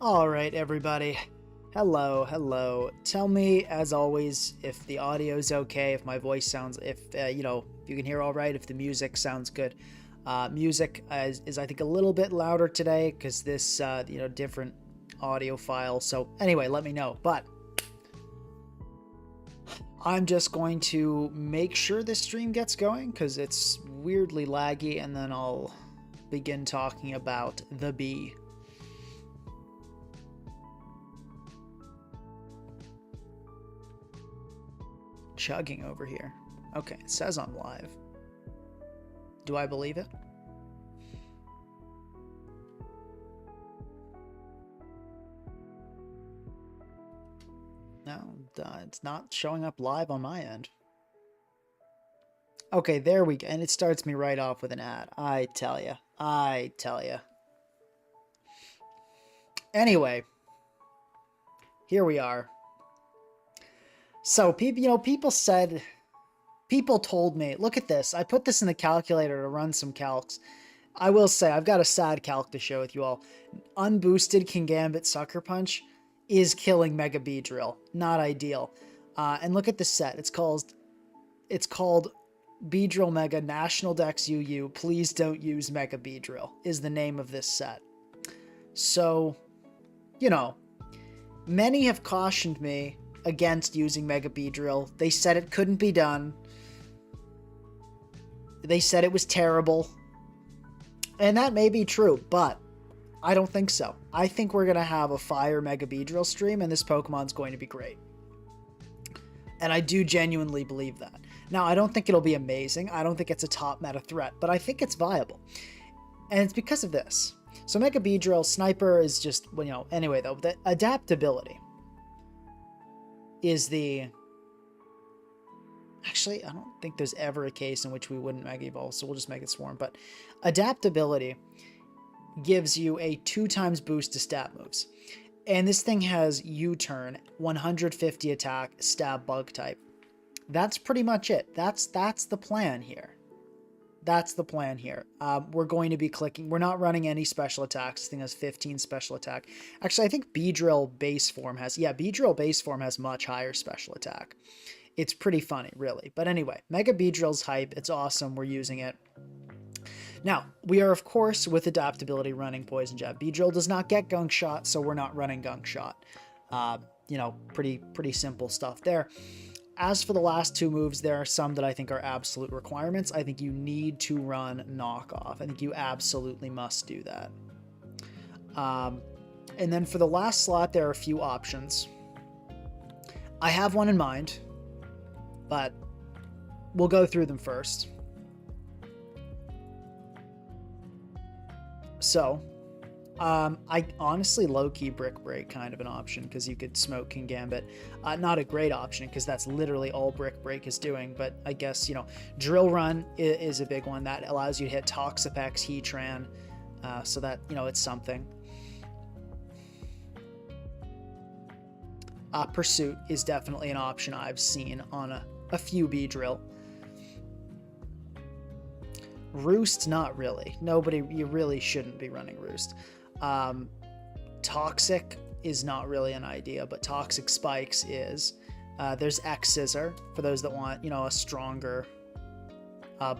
All right, everybody. Hello. Tell me, as always, if the audio's okay, if my voice sounds, if you can hear all right, if the music sounds good. Music is I think a little bit louder today because this different audio file. So anyway, let me know. But I'm just going to make sure this stream gets going because it's weirdly laggy, and then I'll begin talking about the bee. Chugging over here. Okay, it says I'm live. Do I believe it? No, it's not showing up live on my end. Okay, there we go. And it starts me right off with an ad. I tell you. Anyway, here we are. So people told me, look at this. I put this in the calculator to run some calcs. I will say, I've got a sad calc to share with you all. Unboosted Kingambit Sucker Punch is killing Mega Beedrill. Not ideal. And look at the set. It's called Beedrill Mega National Dex UU. Please don't use Mega Beedrill is the name of this set. So, many have cautioned me against using Mega Beedrill. They said it couldn't be done. They said it was terrible. And that may be true, but I don't think so. I think we're going to have a fire Mega Beedrill stream, and this Pokemon's going to be great. And I do genuinely believe that. Now, I don't think it'll be amazing. I don't think it's a top meta threat, but I think it's viable. And it's because of this. So Mega Beedrill, Sniper is just, anyway though, the adaptability is the... Actually, I don't think there's ever a case in which we wouldn't Mega Evolve, so we'll just make it Swarm. But adaptability gives you a 2x boost to stab moves. And this thing has U-turn, 150 attack, stab bug type. That's pretty much it. That's the plan here. That's the plan here. We're going to be clicking. We're not running any special attacks. This thing has 15 special attack. Actually, I think Beedrill base form has... Yeah, Beedrill base form has much higher special attack. It's pretty funny, really. But anyway, Mega Beedrill's hype. It's awesome. We're using it. Now, we are, of course, with adaptability running Poison Jab. Beedrill does not get Gunk Shot, so we're not running Gunk Shot. Pretty simple stuff there. As for the last two moves, there are some that I think are absolute requirements. I think you need to run Knockoff. I think you absolutely must do that. And then for the last slot, there are a few options. I have one in mind, but we'll go through them first. So, I honestly low-key Brick Break kind of an option because you could smoke Kingambit. Not a great option because that's literally all Brick Break is doing, but I guess, Drill Run is a big one that allows you to hit Toxapex, Heatran, so that, it's something. Pursuit is definitely an option I've seen on a few Beedrill. Roost, not really. You really shouldn't be running Roost. Toxic is not really an idea, but Toxic Spikes is. There's X-Scissor for those that want, a stronger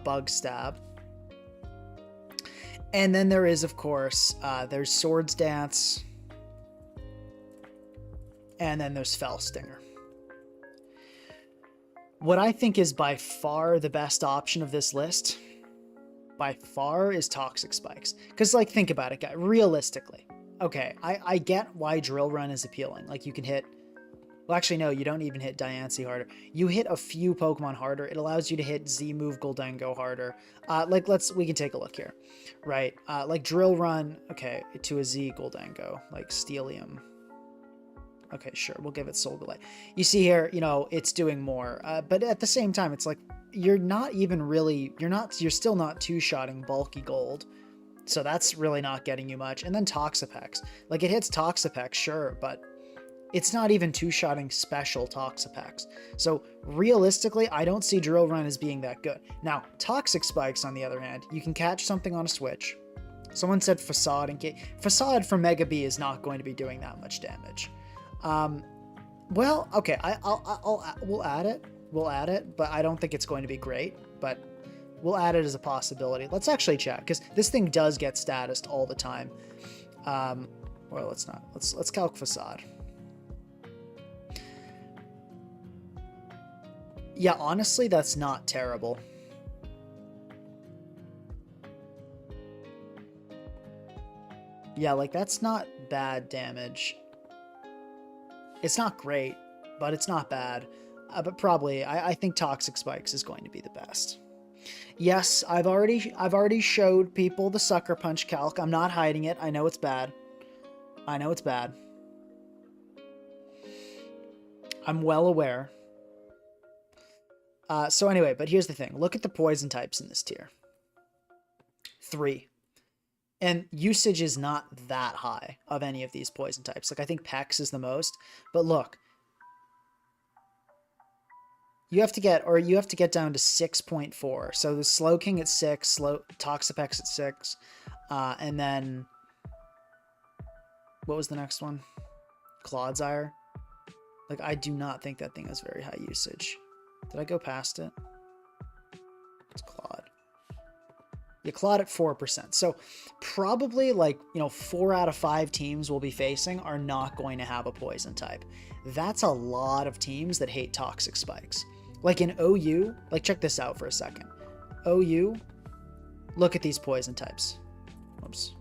bug stab. And then there is, of course, there's Swords Dance. And then there's Fell Stinger. What I think is by far the best option of this list... by far is Toxic Spikes. Because, think about it, guys. Realistically. Okay, I get why Drill Run is appealing. You can hit... Well, actually, no, you don't even hit Diancie harder. You hit a few Pokemon harder. It allows you to hit Z-Move Goldengo harder. We can take a look here. Right? Drill Run, okay, to a Z Goldengo. Steelium. Okay, sure, we'll give it Soul Delay. You see here, it's doing more. But at the same time, it's you're not even really, you're still not two-shotting bulky gold. So that's really not getting you much. And then Toxapex. It hits Toxapex, sure, but it's not even two-shotting special Toxapex. So realistically, I don't see Drill Run as being that good. Now, Toxic Spikes, on the other hand, you can catch something on a switch. Someone said Facade. Facade for Mega B is not going to be doing that much damage. Well, okay, we'll add it. We'll add it, but I don't think it's going to be great. But we'll add it as a possibility. Let's actually check, because this thing does get statused all the time. Well, let's not. Let's calc Facade. Yeah, honestly, that's not terrible. Yeah, like, that's not bad damage. It's not great, but it's not bad. But probably, I think Toxic Spikes is going to be the best. Yes, I've already showed people the Sucker Punch calc. I'm not hiding it. I know it's bad. I know it's bad. I'm well aware. So anyway, but here's the thing. Look at the poison types in this tier. 3. And usage is not that high of any of these poison types. Like, I think Pex is the most. But look. You have to get down to 6.4. So the Slowking at 6, Toxapex at 6. And then... What was the next one? Clodsire. Like, I do not think that thing has very high usage. Did I go past it? It's Claude. You Claude at 4%. So probably, like, 4 out of 5 teams we'll be facing are not going to have a poison type. That's a lot of teams that hate Toxic Spikes. Like in OU, like, check this out for a second. OU, look at these poison types. Whoops.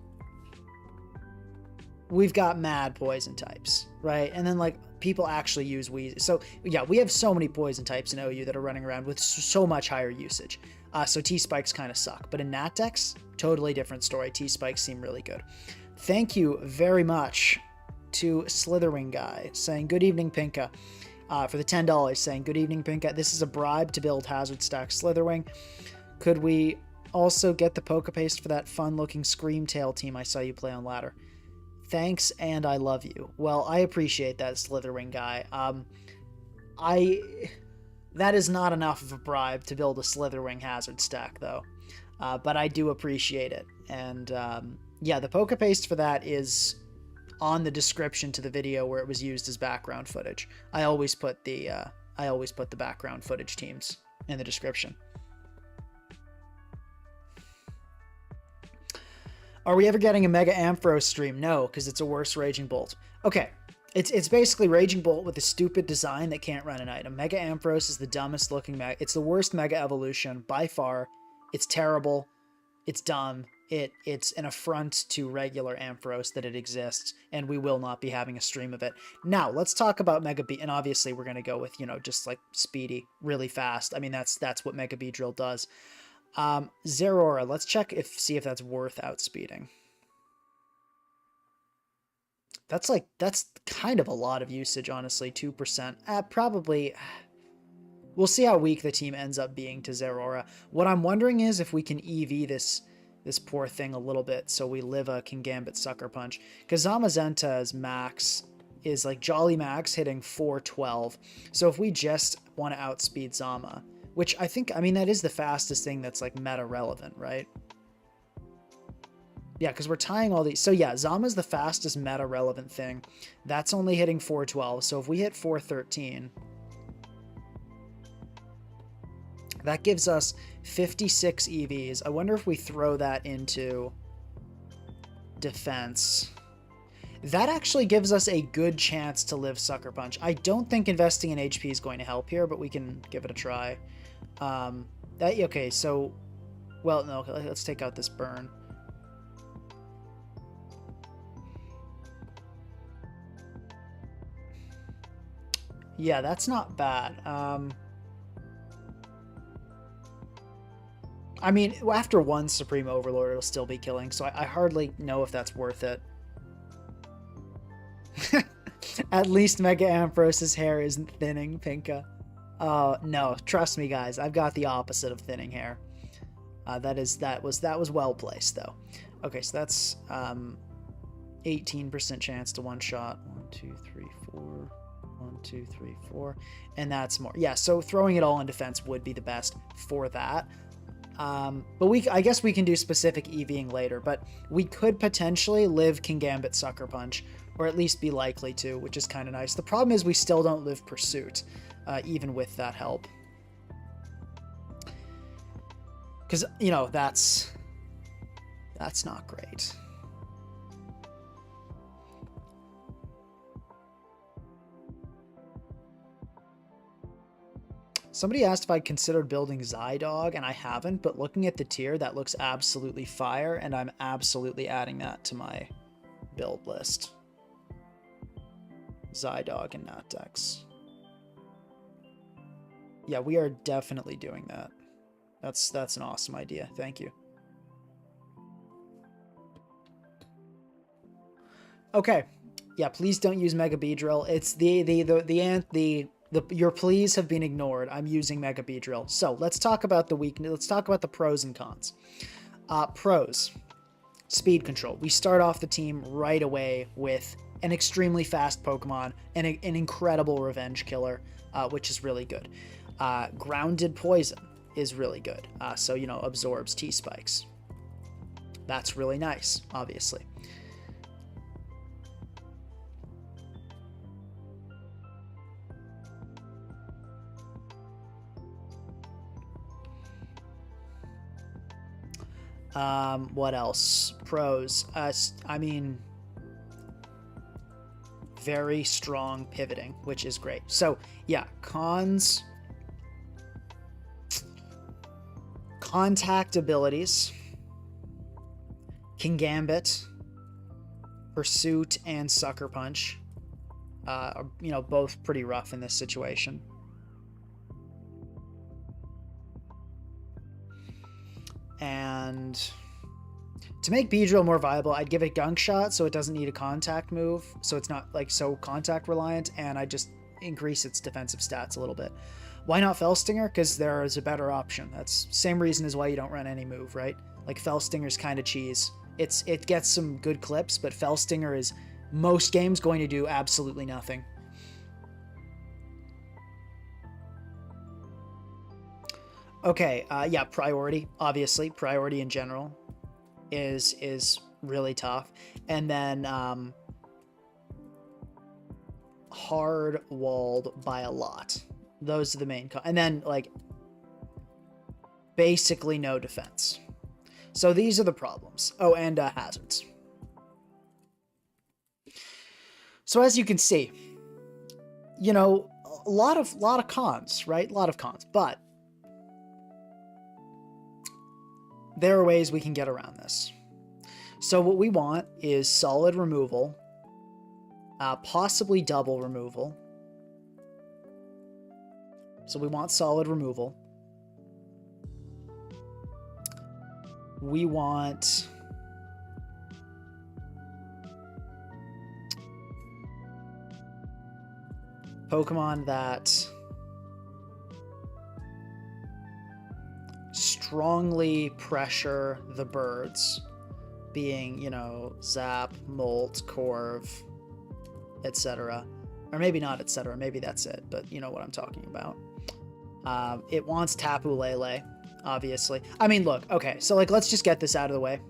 We've got mad poison types, right? And then, like, people actually use Wheezy. So yeah, we have so many poison types in OU that are running around with so much higher usage. So T-Spikes kind of suck. But in Natdex, totally different story. T-Spikes seem really good. Thank you very much to Slitherwing Guy saying, good evening, Pinka. For the $10 saying, good evening, Pinka. This is a bribe to build Hazard Stack Slitherwing. Could we also get the Pokepaste for that fun-looking Screamtail team I saw you play on ladder? Thanks, and I love you. Well, I appreciate that, Slitherwing Guy. That is not enough of a bribe to build a Slitherwing Hazard Stack, though. But I do appreciate it. And, yeah, the Pokepaste for that is on the description to the video where it was used as background footage. I always put the background footage teams in the description. Are we ever getting a Mega Ampharos stream? No, because it's a worse Raging Bolt. Okay, it's basically Raging Bolt with a stupid design that can't run an item. Mega Ampharos is the dumbest looking Mega. It's the worst Mega Evolution by far. It's terrible. It's dumb. It's an affront to regular Ampharos that it exists, and we will not be having a stream of it. Now, let's talk about Mega B, and obviously we're going to go with, just like speedy, really fast. I mean, that's what Mega Beedrill does. Zeraora, let's check see if that's worth outspeeding. That's kind of a lot of usage, honestly, 2%. Probably, we'll see how weak the team ends up being to Zeraora. What I'm wondering is if we can EV this poor thing a little bit so we live a Kingambit Sucker Punch. Because Zamazenta's max is like Jolly Max hitting 412. So if we just want to outspeed Zama, which I mean, that is the fastest thing that's like meta relevant, right? Yeah, because we're tying all these. So yeah, Zama's the fastest meta relevant thing. That's only hitting 412. So if we hit 413, that gives us 56 EVs. I wonder if we throw that into defense. That actually gives us a good chance to live Sucker Punch. I don't think investing in HP is going to help here, but we can give it a try. Okay, so... Well, no, let's take out this burn. Yeah, that's not bad. I mean, after one Supreme Overlord, it'll still be killing, so I hardly know if that's worth it. At least Mega Ampharos's hair isn't thinning, Pinka. No, trust me, guys. I've got the opposite of thinning hair. That was well placed, though. Okay, so that's 18% chance to one shot. 1, 2, 3, 4. 1, 2, 3, 4, and that's more. Yeah, so throwing it all in defense would be the best for that. But I guess we can do specific EVing later, but we could potentially live Kingambit Sucker Punch, or at least be likely to, which is kind of nice. The problem is we still don't live Pursuit, even with that help. Because, you know, that's not great. Somebody asked if I'd considered building Zydog, and I haven't, but looking at the tier, that looks absolutely fire, and I'm absolutely adding that to my build list. Zydog and Natdex. Yeah, we are definitely doing that. That's an awesome idea. Thank you. Okay. Yeah, please don't use Mega Beedrill. It's your pleas have been ignored. I'm using Mega Beedrill. So let's talk about the weakness. Let's talk about the pros and cons. Pros. Speed control. We start off the team right away with an extremely fast Pokemon and an incredible revenge killer, which is really good. Grounded Poison is really good. So, you know, absorbs T-Spikes. That's really nice, obviously. What else? Pros. I mean, very strong pivoting, which is great. So, yeah, cons. Contact abilities. Kingambit, Pursuit, and Sucker Punch. Are, you know, both pretty rough in this situation. And to make Beedrill more viable, I'd give it Gunk Shot so it doesn't need a contact move, so it's not like so contact reliant, and I just increase its defensive stats a little bit. Why not Fell Stinger? Because there is a better option. That's same reason as why you don't run any move, right? Like Fell Stinger's kind of cheese. It gets some good clips, but Fell Stinger is most games going to do absolutely nothing. Okay, yeah, priority, obviously. Priority in general is really tough. And then hard walled by a lot. Those are the main and then, like, basically no defense. So these are the problems. Oh, and hazards. So as you can see, you know, a lot of cons, right? A lot of cons, but there are ways we can get around this. So what we want is solid removal, possibly double removal. So we want solid removal. We want Pokemon that strongly pressure the birds, being, you know, Zap, Molt, Corv, etc. Or maybe not, etc. Maybe that's it, but you know what I'm talking about. It wants Tapu Lele, obviously. I mean, look, okay, so like let's just get this out of the way.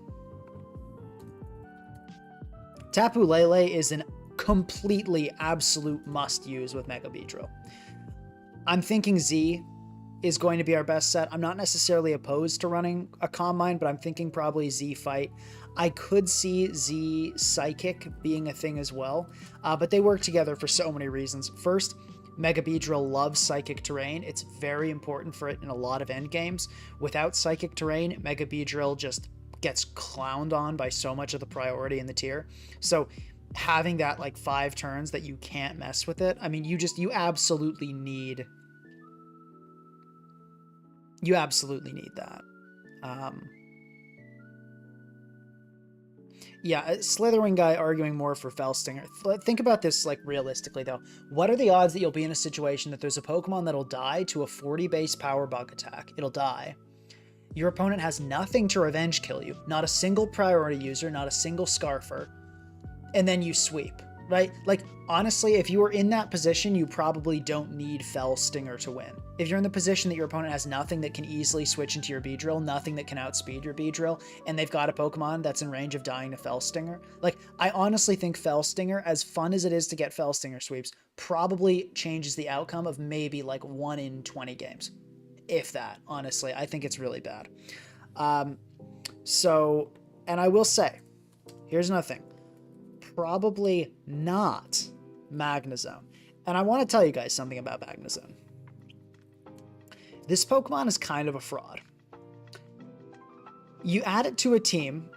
Tapu Lele is an completely absolute must-use with Mega Beedrill. I'm thinking Z is going to be our best set. I'm not necessarily opposed to running a Calm Mind, but I'm thinking probably Z Fight. I could see Z Psychic being a thing as well, but they work together for so many reasons. First, Mega Beedrill loves Psychic Terrain. It's very important for it in a lot of endgames. Without Psychic Terrain, Mega Beedrill just gets clowned on by so much of the priority in the tier. So having that like 5 turns that you can't mess with it, I mean, you absolutely need that. Yeah, Slitherwing guy arguing more for Fell Stinger. Think about this like realistically though. What are the odds that you'll be in a situation that there's a Pokemon that'll die to a 40 base power bug attack? It'll die. Your opponent has nothing to revenge kill you. Not a single priority user, not a single Scarfer. And then you sweep. right? Like, honestly, if you were in that position, you probably don't need Fell Stinger to win. If you're in the position that your opponent has nothing that can easily switch into your Beedrill, nothing that can outspeed your Beedrill, and they've got a Pokemon that's in range of dying to Fell Stinger, like, I honestly think Fell Stinger, as fun as it is to get Fell Stinger sweeps, probably changes the outcome of maybe like 1 in 20 games. If that, honestly. I think it's really bad. So, and I will say, here's another thing. Probably not Magnezone. And I want to tell you guys something about Magnezone. This Pokemon is kind of a fraud. You add it to a team,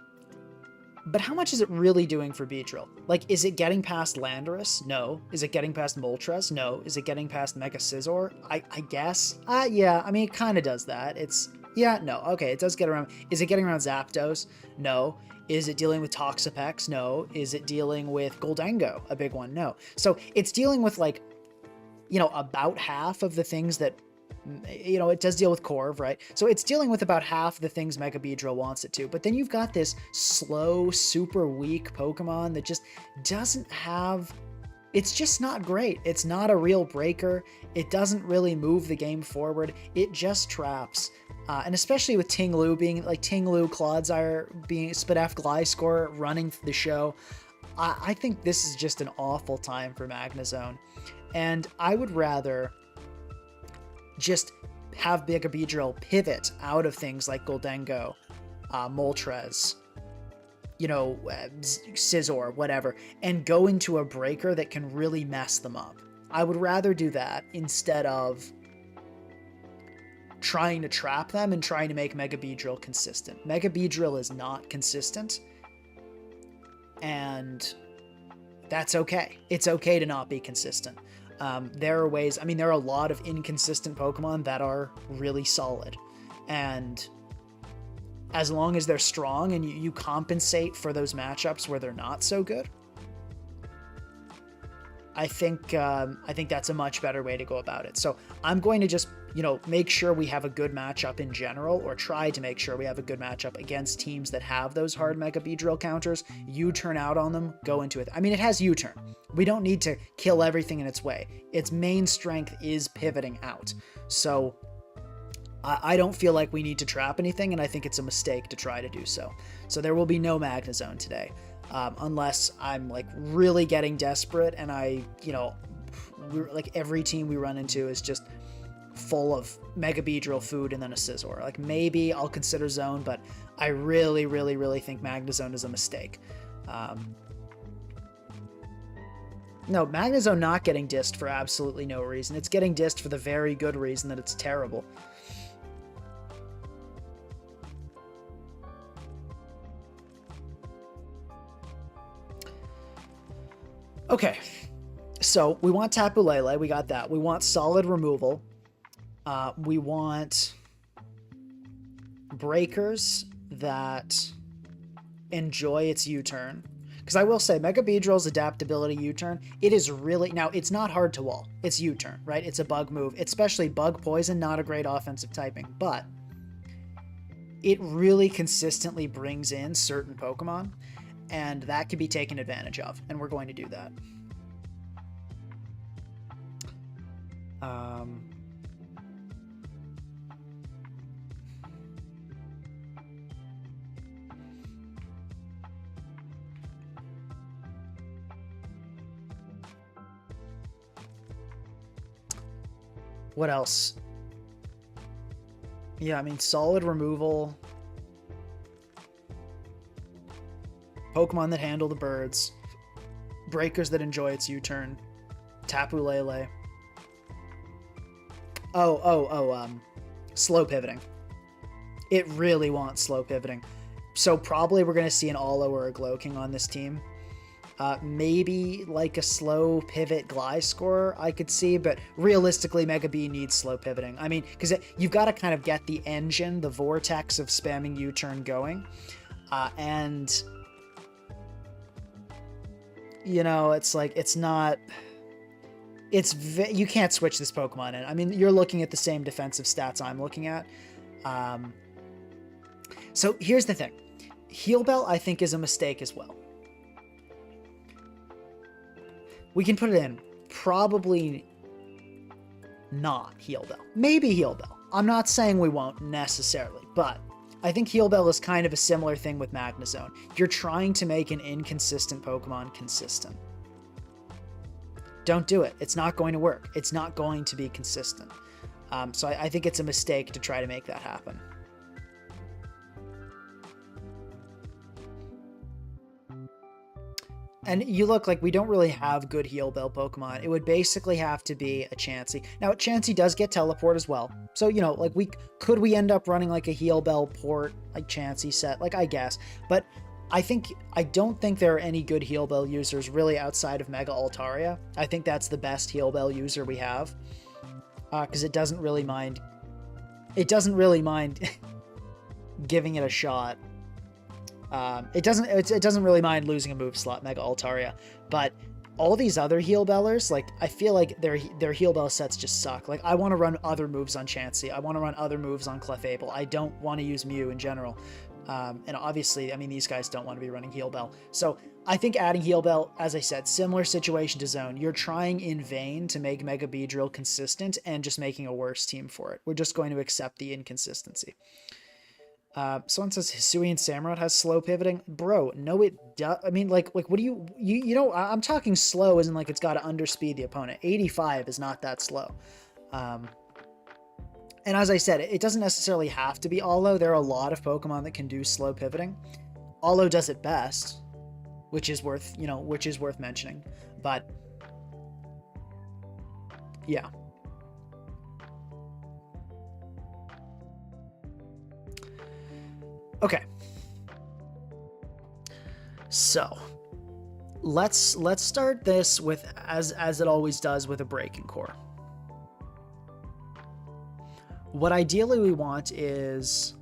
but how much is it really doing for Beedrill? Like, is it getting past Landorus? No. Is it getting past Moltres? No. Is it getting past Mega Scizor? I guess. Yeah, I mean, it kind of does that. Yeah, no. Okay, it does get around. Is it getting around Zapdos? No. Is it dealing with Toxapex? No. Is it dealing with Goldengo? A big one? No. So it's dealing with, like, you know, about half of the things that, you know, it does deal with Corv, right? So it's dealing with about half the things Mega Beedrill wants it to. But then you've got this slow, super weak Pokemon that just doesn't have... It's just not great. It's not a real breaker. It doesn't really move the game forward. It just traps. And especially with Ting-Lu being, like, Ting-Lu, Clodsire being, Spadef, Gliscor running the show, I think this is just an awful time for Magnezone. And I would rather just have Mega Beedrill pivot out of things like Goldengo, Moltres, you know, Scizor, whatever, and go into a breaker that can really mess them up. I would rather do that instead of trying to trap them and trying to make Mega Beedrill consistent. Mega Beedrill is not consistent, and that's okay. It's okay to not be consistent. There are ways, I mean, there are a lot of inconsistent Pokemon that are really solid, and as long as they're strong and you compensate for those matchups where they're not so good, I think that's a much better way to go about it. So I'm going to just, you know, make sure we have a good matchup in general, or try to make sure we have a good matchup against teams that have those hard Mega Beedrill counters. U-turn out on them, go into it. I mean, it has U-turn. We don't need to kill everything in its way. Its main strength is pivoting out. So I don't feel like we need to trap anything, and I think it's a mistake to try to do so. So there will be no Magnezone today, unless I'm, like, really getting desperate and like, every team we run into is just full of Mega Beedrill food and then a Scizor. Like, maybe I'll consider Zone, but I really, really, really think Magnezone is a mistake. No, Magnezone not getting dissed for absolutely no reason. It's getting dissed for the very good reason that it's terrible. Okay, so we want Tapu Lele, we got that. We want solid removal. We want breakers that enjoy its U-turn. Because I will say, Mega Beedrill's adaptability U-turn, it is really... Now, it's not hard to wall. It's U-turn, right? It's a bug move. Especially Bug Poison, not a great offensive typing. But it really consistently brings in certain Pokemon, and that can be taken advantage of, and we're going to do that. What else? Yeah, I mean, solid removal. Pokemon that handle the birds. Breakers that enjoy its U-turn. Tapu Lele. Slow pivoting. It really wants slow pivoting. So probably we're going to see an Olo or a Glowking on this team. Maybe like a slow pivot Gliscor I could see, but realistically Mega B needs slow pivoting. I mean, because you've got to kind of get the engine, the vortex of spamming U-turn going. And, you know, it's like, it's not... you can't switch this Pokemon in. I mean, you're looking at the same defensive stats I'm looking at. So here's the thing. Heal Bell, I think, is a mistake as well. We can put it in. Probably not Heal Bell. Maybe Heal Bell. I'm not saying we won't necessarily, but I think Heal Bell is kind of a similar thing with Magnezone. You're trying to make an inconsistent Pokemon consistent. Don't do it. It's not going to work. It's not going to be consistent. So I think it's a mistake to try to make that happen. And you look like we don't really have good Heal Bell Pokemon. It would basically have to be a Chansey. Now, Chansey does get Teleport as well. So, you know, like could we end up running like a Heal Bell port, like Chansey set? Like, I guess. But I don't think there are any good Heal Bell users really outside of Mega Altaria. I think that's the best Heal Bell user we have. Because it doesn't really mind giving it a shot. It doesn't really mind losing a move slot, Mega Altaria, but all these other Heal Bellers, like, I feel like their Heal Bell sets just suck. Like, I want to run other moves on Chansey. I want to run other moves on Clefable. I don't want to use Mew in general. And obviously, I mean, these guys don't want to be running Heal Bell. So I think adding Heal Bell, as I said, similar situation to Zone. You're trying in vain to make Mega Beedrill consistent and just making a worse team for it. We're just going to accept the inconsistency. Someone says Hisuian Samurott has slow pivoting. Bro, no it does. I mean, like what do you know, I'm talking slow as in like it's got to underspeed the opponent. 85 is not that slow. And as I said, it doesn't necessarily have to be Allo. There are a lot of Pokemon that can do slow pivoting. Allo does it best, which is worth mentioning. But yeah. Okay. So let's start this with, as it always does, with a Breaking Core. What ideally we want is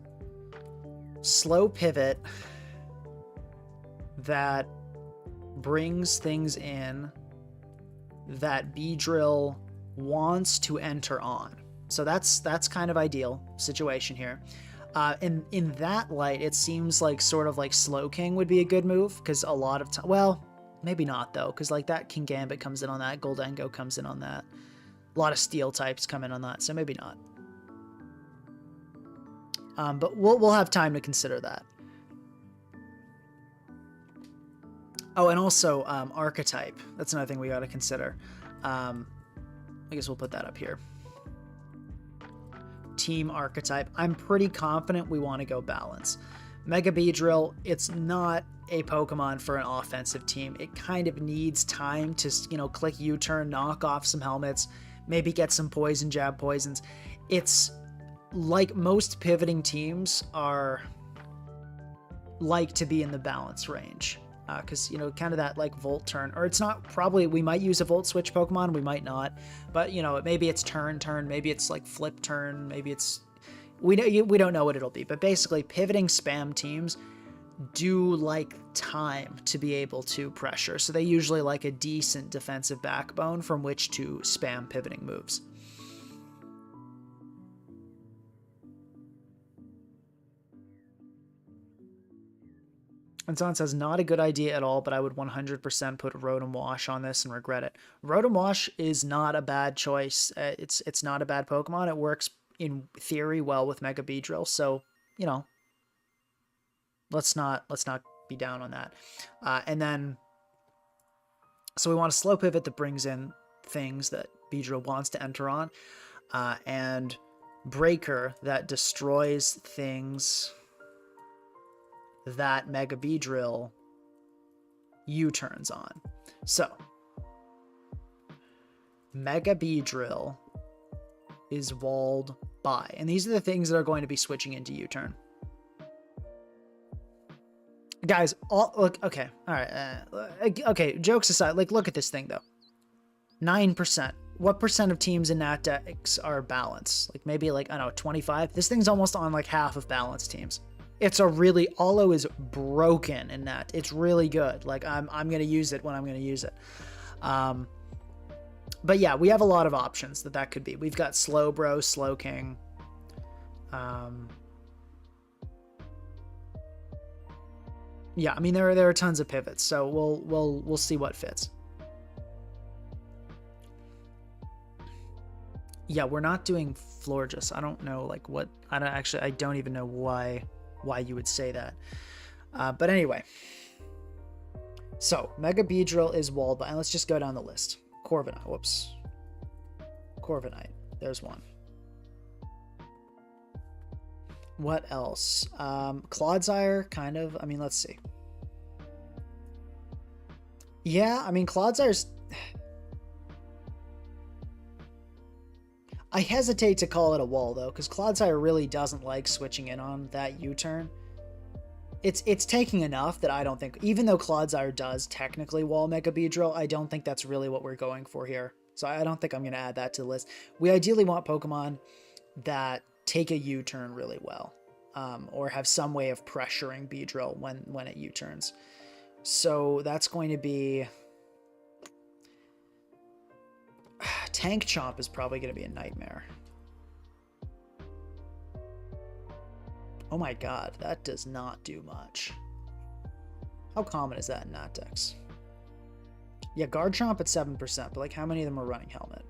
slow pivot that brings things in that Beedrill wants to enter on. So that's kind of ideal situation here. In that light, it seems like sort of like Slowking would be a good move, because a lot of time, well, maybe not though, because like that Kingambit comes in on that, Goldengo comes in on that, a lot of Steel types come in on that, so maybe not. But we'll have time to consider that. Oh, and also Archetype. That's another thing we got to consider. I guess we'll put that up here. Team Archetype. I'm pretty confident we want to go balance. Mega Beedrill, it's not a Pokemon for an offensive team. It kind of needs time to, you know, click U-turn, knock off some helmets, maybe get some poison jab poisons. It's like most pivoting teams are like to be in the balance range. Because, you know, kind of that like Volt turn, or it's not, probably we might use a Volt switch Pokemon, we might not, but you know, maybe it's turn, maybe it's like flip turn, maybe it's, we don't know what it'll be, but basically pivoting spam teams do like time to be able to pressure. So they usually like a decent defensive backbone from which to spam pivoting moves. And someone says, not a good idea at all, but I would 100% put Rotom Wash on this and regret it. Rotom Wash is not a bad choice. It's not a bad Pokemon. It works in theory well with Mega Beedrill. So, you know, let's not be down on that. And then, so we want a slow pivot that brings in things that Beedrill wants to enter on, and Breaker that destroys things that Mega Beedrill U-turns on. So, Mega Beedrill is walled by, and these are the things that are going to be switching into U-turn. Guys, look, okay, all right, okay, jokes aside, like, look at this thing, though. 9%. What percent of teams in Nat decks are balanced? Like, maybe, like, I don't know, 25? This thing's almost on, like, half of balanced teams. It's a really, Allo is broken in that. It's really good. Like, I'm going to use it when I'm going to use it. But yeah, we have a lot of options that could be. We've got Slowbro, Slowking. Yeah, I mean, there are tons of pivots, so we'll see what fits. Yeah, we're not doing Florges. I don't know, like, what... I don't even know why you would say that. But anyway. So, Mega Beedrill is walled by... And let's just go down the list. Corviknight. Whoops. Corviknight. There's one. What else? Clodsire, kind of. I mean, let's see. Yeah, I mean, Clodsire's... I hesitate to call it a wall, though, because Clodsire really doesn't like switching in on that U-turn. It's taking enough that I don't think... Even though Clodsire does technically wall Mega Beedrill, I don't think that's really what we're going for here. So I don't think I'm going to add that to the list. We ideally want Pokemon that take a U-turn really well. Or have some way of pressuring Beedrill when it U-turns. So that's going to be... Tank Chomp is probably going to be a nightmare. Oh my god, that does not do much. How common is that in Natdex? Yeah, Guard Chomp at 7%, but like how many of them are running Helmet?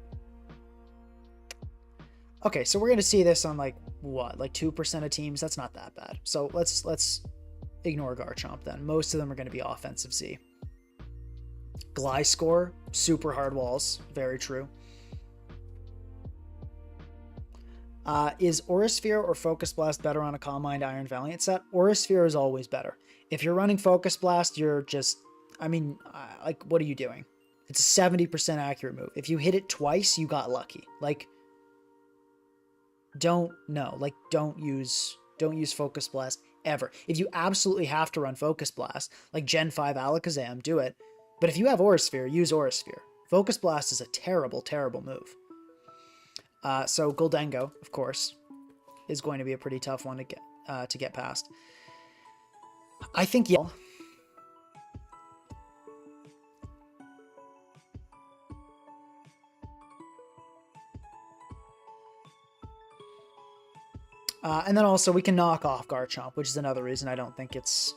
Okay, so we're going to see this on like, what, like 2% of teams? That's not that bad. So let's ignore Garchomp then. Most of them are going to be offensive Z. Gliscor, super hard walls. Very true. Is Aurasphere or Focus Blast better on a Calm Mind Iron Valiant set? Aurasphere is always better. If you're running Focus Blast, you're just... I mean, like, what are you doing? It's a 70% accurate move. If you hit it twice, you got lucky. Like, don't use Focus Blast ever. If you absolutely have to run Focus Blast, like Gen 5 Alakazam, do it. But if you have Aurasphere, use Aurasphere. Focus Blast is a terrible, terrible move. So Goldengo, of course, is going to be a pretty tough one to get past. I think, yeah. And then also we can knock off Garchomp, which is another reason I don't think it's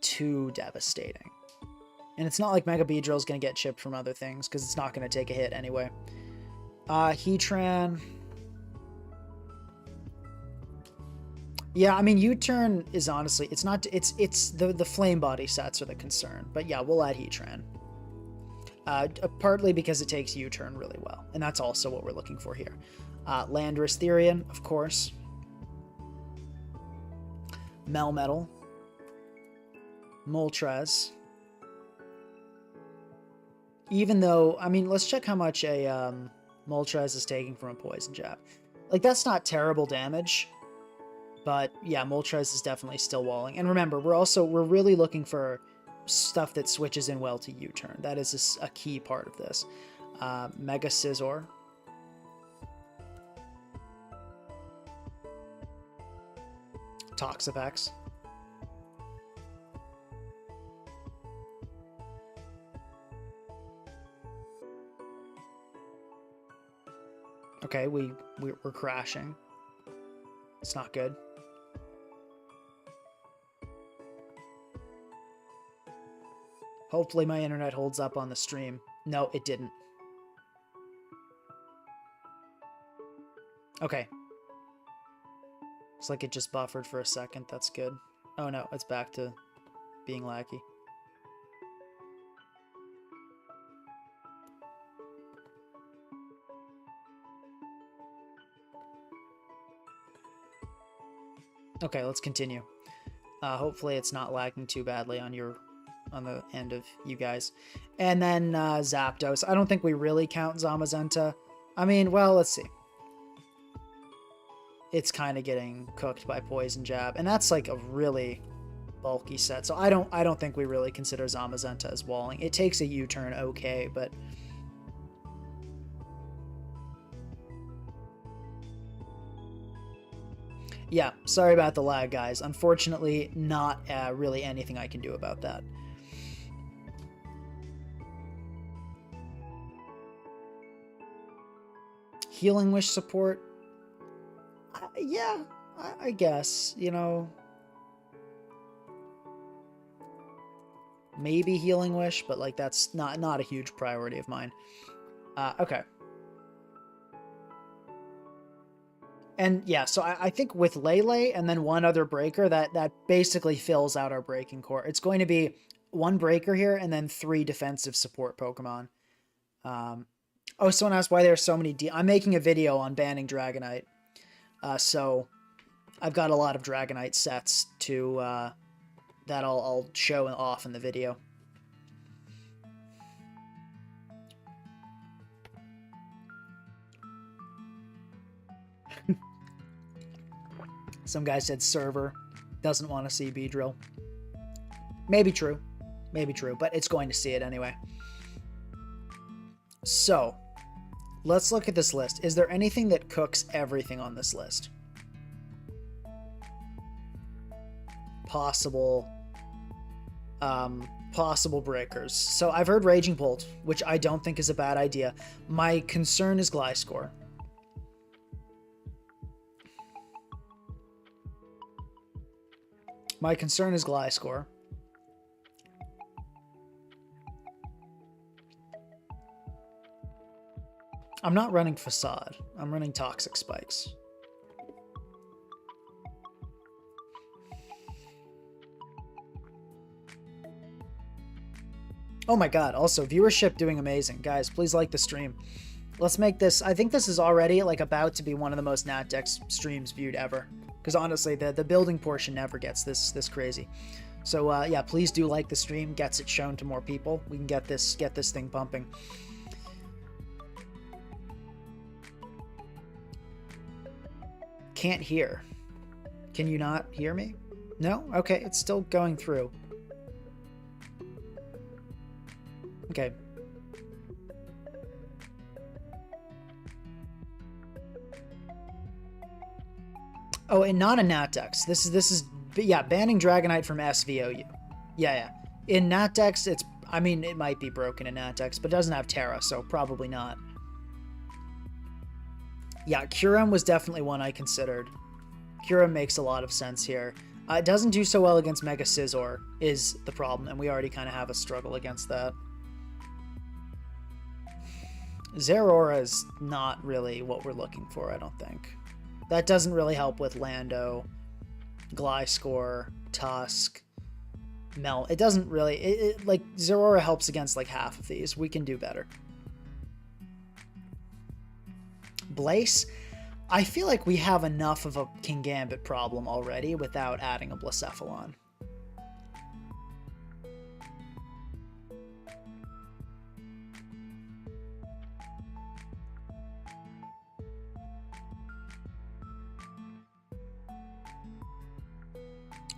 too devastating. And it's not like Mega Beedrill is going to get chipped from other things, because it's not going to take a hit anyway. Heatran. Yeah, I mean, U-turn is honestly, it's not, it's the Flame Body sets are the concern. But yeah, we'll add Heatran. Partly because it takes U-turn really well. And that's also what we're looking for here. Landorus Therian, of course. Melmetal. Moltres. Even though, I mean, let's check how much a Moltres is taking from a Poison Jab. Like, that's not terrible damage. But yeah, Moltres is definitely still walling. And remember, we're really looking for stuff that switches in well to U-turn. That is a key part of this. Mega Scizor. Toxapex. Okay, we're crashing. It's not good. Hopefully my internet holds up on the stream. No, it didn't. Okay. Looks like it just buffered for a second. That's good. Oh no, it's back to being laggy. Okay, let's continue. Hopefully it's not lagging too badly on the end of you guys. And then Zapdos. I don't think we really count Zamazenta. I mean, well, let's see. It's kind of getting cooked by Poison Jab, and that's like a really bulky set. So I don't think we really consider Zamazenta as walling. It takes a U-turn okay, but yeah, sorry about the lag, guys. Unfortunately, not really anything I can do about that. Healing Wish support? Yeah, I guess, you know. Maybe Healing Wish, but like that's not a huge priority of mine. Okay. And yeah, so I think with Lele and then one other breaker, that basically fills out our breaking core. It's going to be one breaker here and then 3 defensive support Pokemon. Oh, someone asked why there are so many I'm making a video on banning Dragonite. So I've got a lot of Dragonite sets to that I'll show off in the video. Some guy said server doesn't want to see Beedrill. Maybe true. Maybe true, but it's going to see it anyway. So, let's look at this list. Is there anything that cooks everything on this list? Possible breakers. So I've heard Raging Bolt, which I don't think is a bad idea. My concern is Gliscor. My concern is Gliscor. I'm not running Facade. I'm running Toxic Spikes. Oh my god, also viewership doing amazing. Guys, please like the stream. Let's make this, I think this is already like about to be one of the most NatDex streams viewed ever. Because honestly, the building portion never gets this crazy. So yeah, please do like the stream, gets it shown to more people. We can get this thing pumping. Can't hear. Can you not hear me? No? Okay, it's still going through. Okay. Oh, and not a NatDex. This is yeah, banning Dragonite from SVOU. Yeah. In NatDex, it's, I mean, it might be broken in NatDex, but it doesn't have Terra, so probably not. Yeah, Kyurem was definitely one I considered. Kyurem makes a lot of sense here. It doesn't do so well against Mega Scizor is the problem, and we already kind of have a struggle against that. Zeraora is not really what we're looking for, I don't think. That doesn't really help with Lando, Gliscor, Tusk, Mel. It doesn't really... like, Zeraora helps against, like, half of these. We can do better. Blaze, I feel like we have enough of a Kingambit problem already without adding a Blacephalon.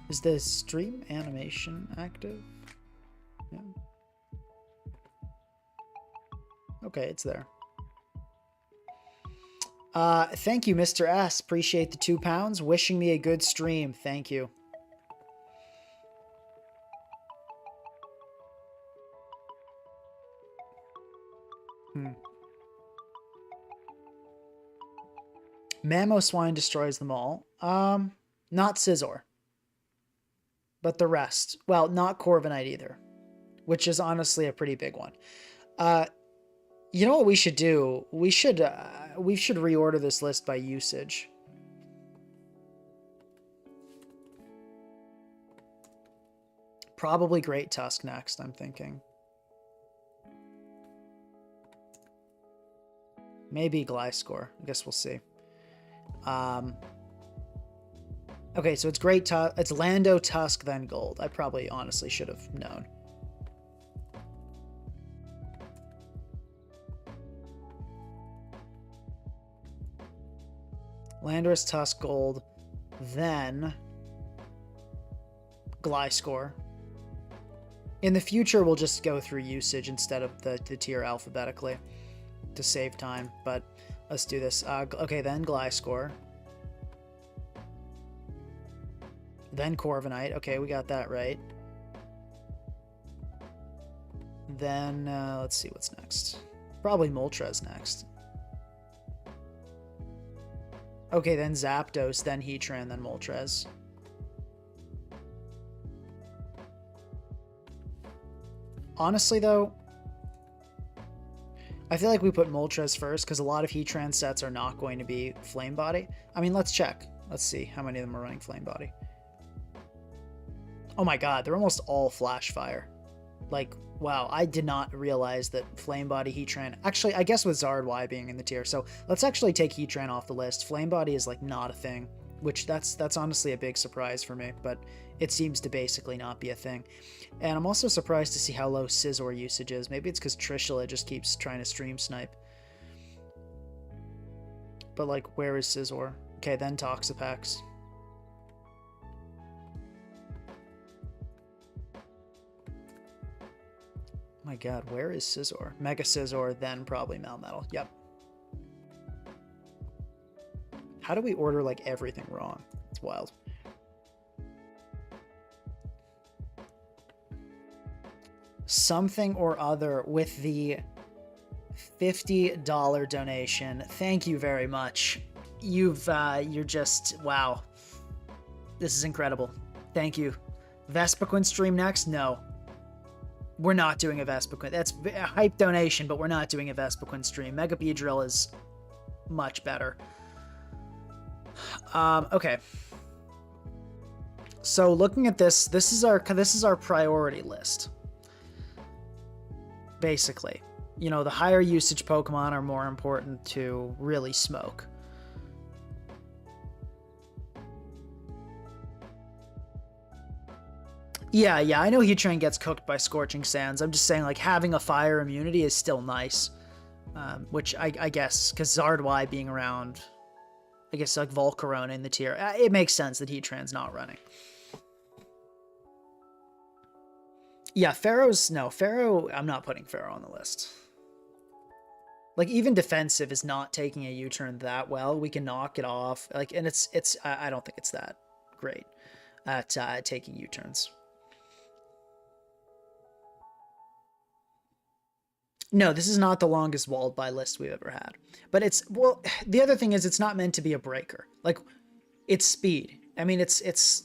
Is the stream animation active? Yeah. Okay, it's there. Thank you, Mr. S. Appreciate the £2. Wishing me a good stream. Thank you. Mamoswine destroys them all. Not Scizor. But the rest. Well, not Corviknight either. Which is honestly a pretty big one. You know what we should do? We should reorder this list by usage. Probably Great Tusk next, I'm thinking. Maybe Gliscor. I guess we'll see. Okay, so it's it's Lando, Tusk, then Gold. I probably honestly should have known. Landorus, Tusk, Gold, then Gliscor. In the future, we'll just go through usage instead of the tier alphabetically to save time, but let's do this. Okay, then Gliscor. Then Corviknight. Okay, we got that right. Then, let's see what's next. Probably Moltres next. Okay, then Zapdos, then Heatran, then Moltres. Honestly, though, I feel like we put Moltres first because a lot of Heatran sets are not going to be Flame Body. I mean, let's check. Let's see how many of them are running Flame Body. Oh my god, they're almost all Flash Fire. Like, wow, I did not realize that Flame Body Heatran... Actually, I guess with Zardwai being in the tier. So let's actually take Heatran off the list. Flame Body is like not a thing, which that's honestly a big surprise for me, but it seems to basically not be a thing. And I'm also surprised to see how low Scizor usage is. Maybe it's because Trishula just keeps trying to stream snipe. But like, where is Scizor? Okay, then Toxapex. My god, where is Scizor? Mega Scizor, then probably Melmetal. Yep. How do we order like everything wrong? It's wild. Something or other with the $50 donation. Thank you very much. You're just, wow. This is incredible. Thank you. Vespiquen stream next? No. We're not doing a Vespiquen. That's a hype donation, but we're not doing a Vespiquen stream. Mega Beedrill is much better. Okay. So looking at this, this is our priority list. Basically, you know, the higher usage Pokemon are more important to really smoke. Yeah, I know Heatran gets cooked by Scorching Sands. I'm just saying, like, having a fire immunity is still nice. Which I guess, because Zardwai being around, I guess, like, Volcarona in the tier, it makes sense that Heatran's not running. Yeah, Pharaoh, I'm not putting Pharaoh on the list. Like, even defensive is not taking a U-turn that well. We can knock it off. Like, and I don't think it's that great at taking U-turns. No, this is not the longest walled by list we've ever had. But well, the other thing is it's not meant to be a breaker. Like, it's speed. I mean, it's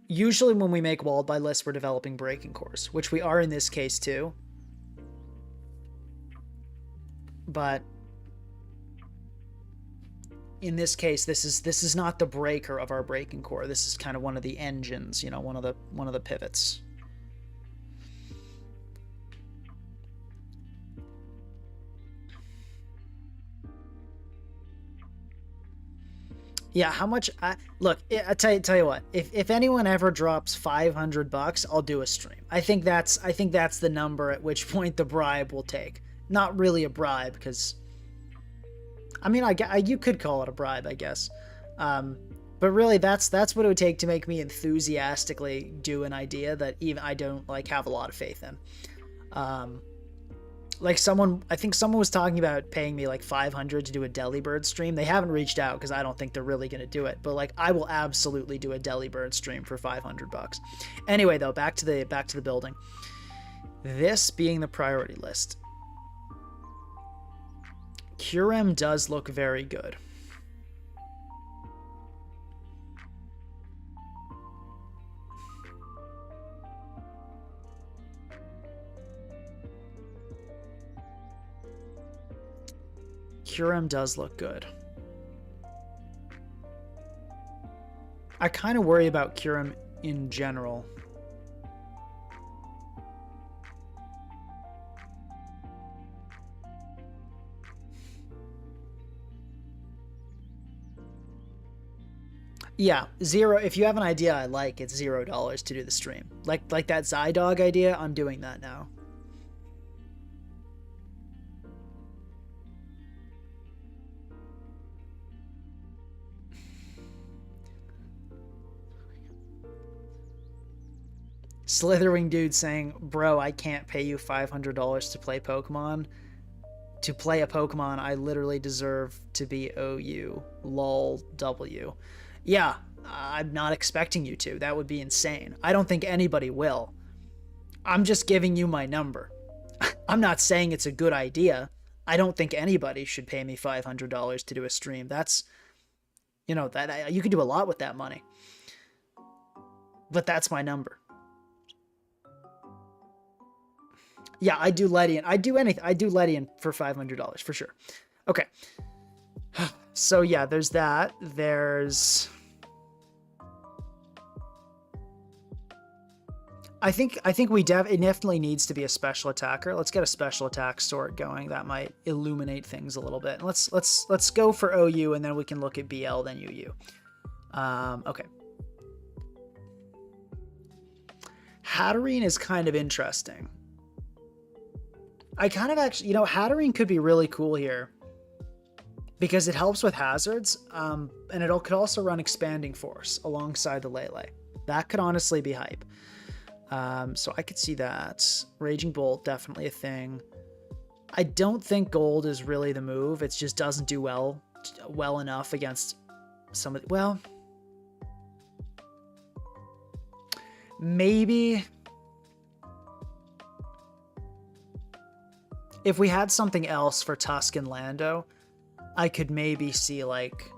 usually when we make walled by lists, we're developing breaking cores, which we are in this case too. But in this case, this is not the breaker of our breaking core. This is kind of one of the engines, you know, one of the pivots. Yeah, how much? Look, I tell you what. If anyone ever drops $500, I'll do a stream. I think that's the number at which point the bribe will take. Not really a bribe, because I mean, you could call it a bribe, I guess. But really, that's what it would take to make me enthusiastically do an idea that even I don't like have a lot of faith in. Like I think someone was talking about paying me like $500 to do a Delibird stream. They haven't reached out because I don't think they're really going to do it. But like, I will absolutely do a Delibird stream for $500. Anyway, though, back to the building. This being the priority list. Kyurem does look very good. Kyurem does look good. I kind of worry about Kyurem in general. Yeah, if you have an idea I like, it's $0 to do the stream. Like that Zydog idea, I'm doing that now. Slitherwing dude saying, bro, I can't pay you $500 to play Pokemon. To play a Pokemon, I literally deserve to be OU. Lol W. Yeah, I'm not expecting you to. That would be insane. I don't think anybody will. I'm just giving you my number. I'm not saying it's a good idea. I don't think anybody should pay me $500 to do a stream. That's, you know, that you could do a lot with that money. But that's my number. Yeah, I do Ledian. I do anything. I do Ledian for $500 for sure. Okay. So yeah, there's that. There's... I think it definitely needs to be a special attacker. Let's get a special attack sort going. That might illuminate things a little bit. Let's go for OU, and then we can look at BL, then UU. Okay. Hatterene is kind of interesting. I kind of actually, Hatterene could be really cool here because it helps with hazards, and could also run Expanding Force alongside the Lele. That could honestly be hype. So I could see that. Raging Bolt, definitely a thing. I don't think gold is really the move. It just doesn't do well enough against some of the, well, maybe if we had something else for Tusk and Lando, I could maybe see like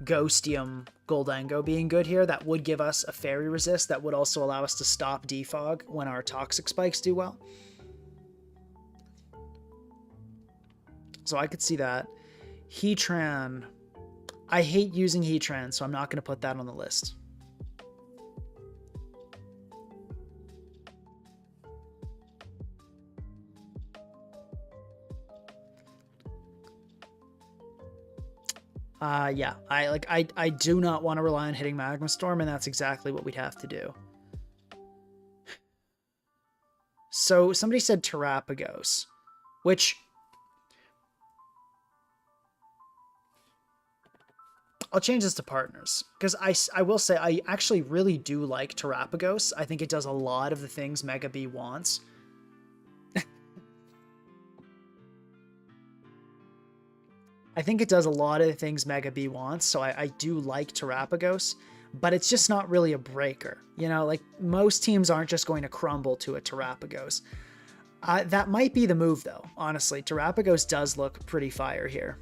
Ghostium Goldango being good here. That would give us a fairy resist that would also allow us to stop defog when our toxic spikes do well. So I could see that. Heatran. I hate using Heatran, so I'm not going to put that on the list. Yeah, I do not want to rely on hitting Magma Storm, and that's exactly what we'd have to do. So somebody said Terapagos, which I'll change this to partners, because I will say I actually really do like Terapagos. I think it does a lot of the things Mega B wants. I think it does a lot of the things Mega B wants, so I do like Terapagos, but it's just not really a breaker. Like most teams aren't just going to crumble to a Terapagos. That might be the move though, honestly. Terapagos does look pretty fire here.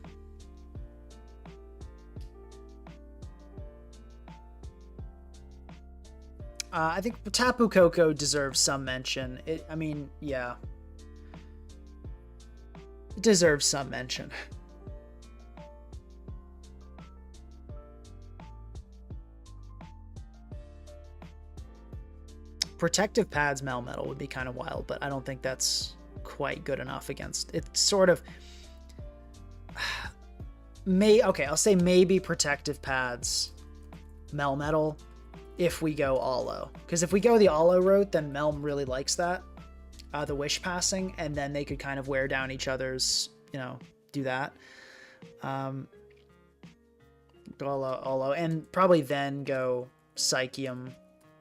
I think Tapu Koko deserves some mention. Yeah. It deserves some mention. Protective Pads Melmetal would be kind of wild, but I don't think that's quite good enough against... It's sort of... Okay, I'll say maybe Protective Pads Melmetal if we go Alo. Because if we go the Alo route, then Melm really likes that. The Wish Passing, and then they could kind of wear down each other's, do that. Go Alo, and probably then go Psychium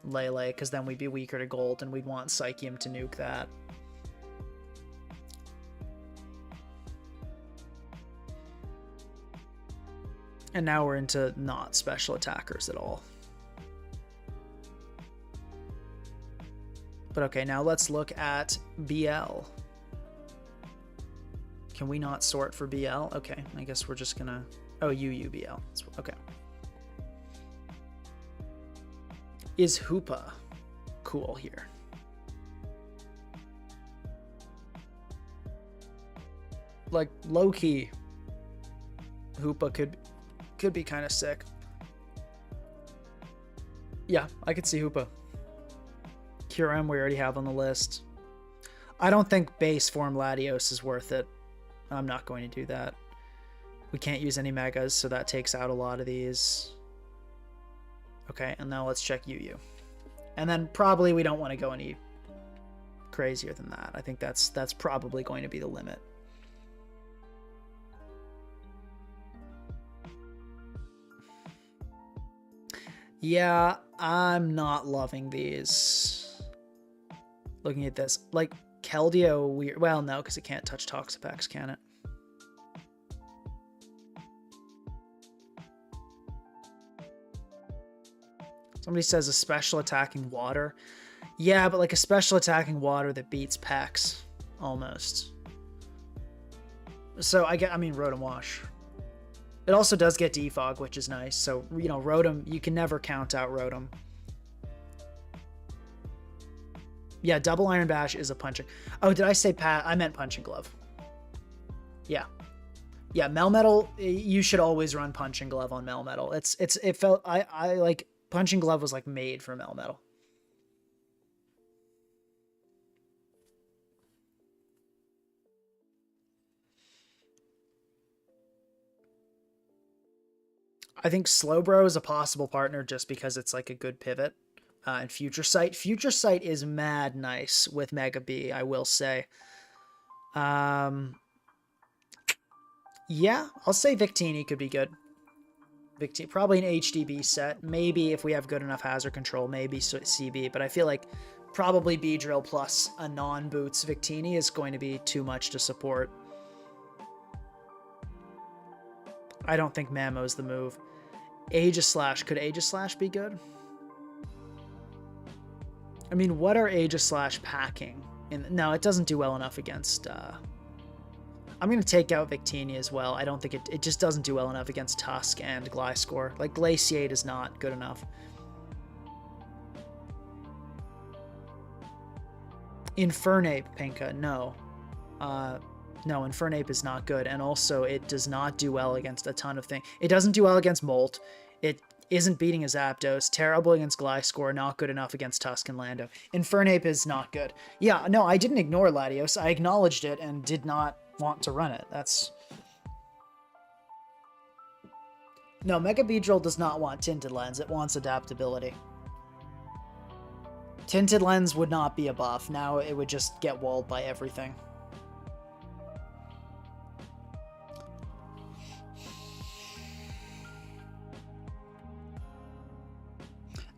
Lele, because then we'd be weaker to gold, and we'd want Psychium to nuke that. And now we're into not special attackers at all. But okay, now let's look at BL. Can we not sort for BL? Okay, I guess we're just gonna... Oh, UUBL. Okay. Is Hoopa cool here? Like, low-key, Hoopa could be kind of sick. Yeah, I could see Hoopa. Kyurem we already have on the list. I don't think base form Latios is worth it. I'm not going to do that. We can't use any megas, so that takes out a lot of these. Okay, and now let's check UU. And then probably we don't want to go any crazier than that. I think that's probably going to be the limit. Yeah, I'm not loving these. Looking at this, like Keldeo, weird. Well, no, because it can't touch Toxapex, can it? Somebody says a special attacking water. Yeah, but like a special attacking water that beats Pex, almost. So I mean, Rotom Wash. It also does get defog, which is nice. So, Rotom, you can never count out Rotom. Yeah, double Iron Bash is a punching. Oh, did I say I meant punching glove. Yeah. Yeah, Melmetal, you should always run punching glove on Melmetal. It felt, I like, punching glove was like made for Melmetal. I think Slowbro is a possible partner just because it's like a good pivot. And Future Sight. Future Sight is mad nice with Mega B, I will say. Yeah, I'll say Victini could be good. Victini, probably an HDB set. Maybe if we have good enough hazard control, maybe CB. But I feel like probably Beedrill plus a non-boots Victini is going to be too much to support. I don't think Mammo's the move. Aegislash. Could Aegislash be good? I mean, what are Aegislash packing? No, it doesn't do well enough against... I'm going to take out Victini as well. I don't think it just doesn't do well enough against Tusk and Gliscor. Like, Glaciate is not good enough. Infernape, Pinka, no. No, Infernape is not good. And also, it does not do well against a ton of things. It doesn't do well against Molt. It isn't beating his Zapdos. Terrible against Gliscor. Not good enough against Tusk and Lando. Infernape is not good. Yeah, no, I didn't ignore Latios. I acknowledged it and did not want to run it. That's... No, Mega Beedrill does not want Tinted Lens. It wants adaptability. Tinted Lens would not be a buff. Now it would just get walled by everything.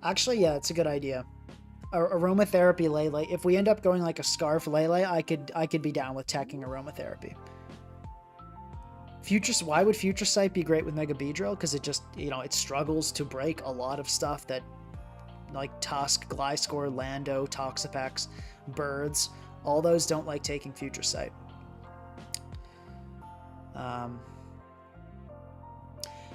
Actually, yeah, it's a good idea. Aromatherapy Lele. If we end up going like a Scarf Lele, I could be down with teching Aromatherapy. Why would Future Sight be great with Mega Beedrill? Because it just, you know, it struggles to break a lot of stuff that, like Tusk, Gliscor, Lando, Toxapex, Birds, all those don't like taking Future Sight.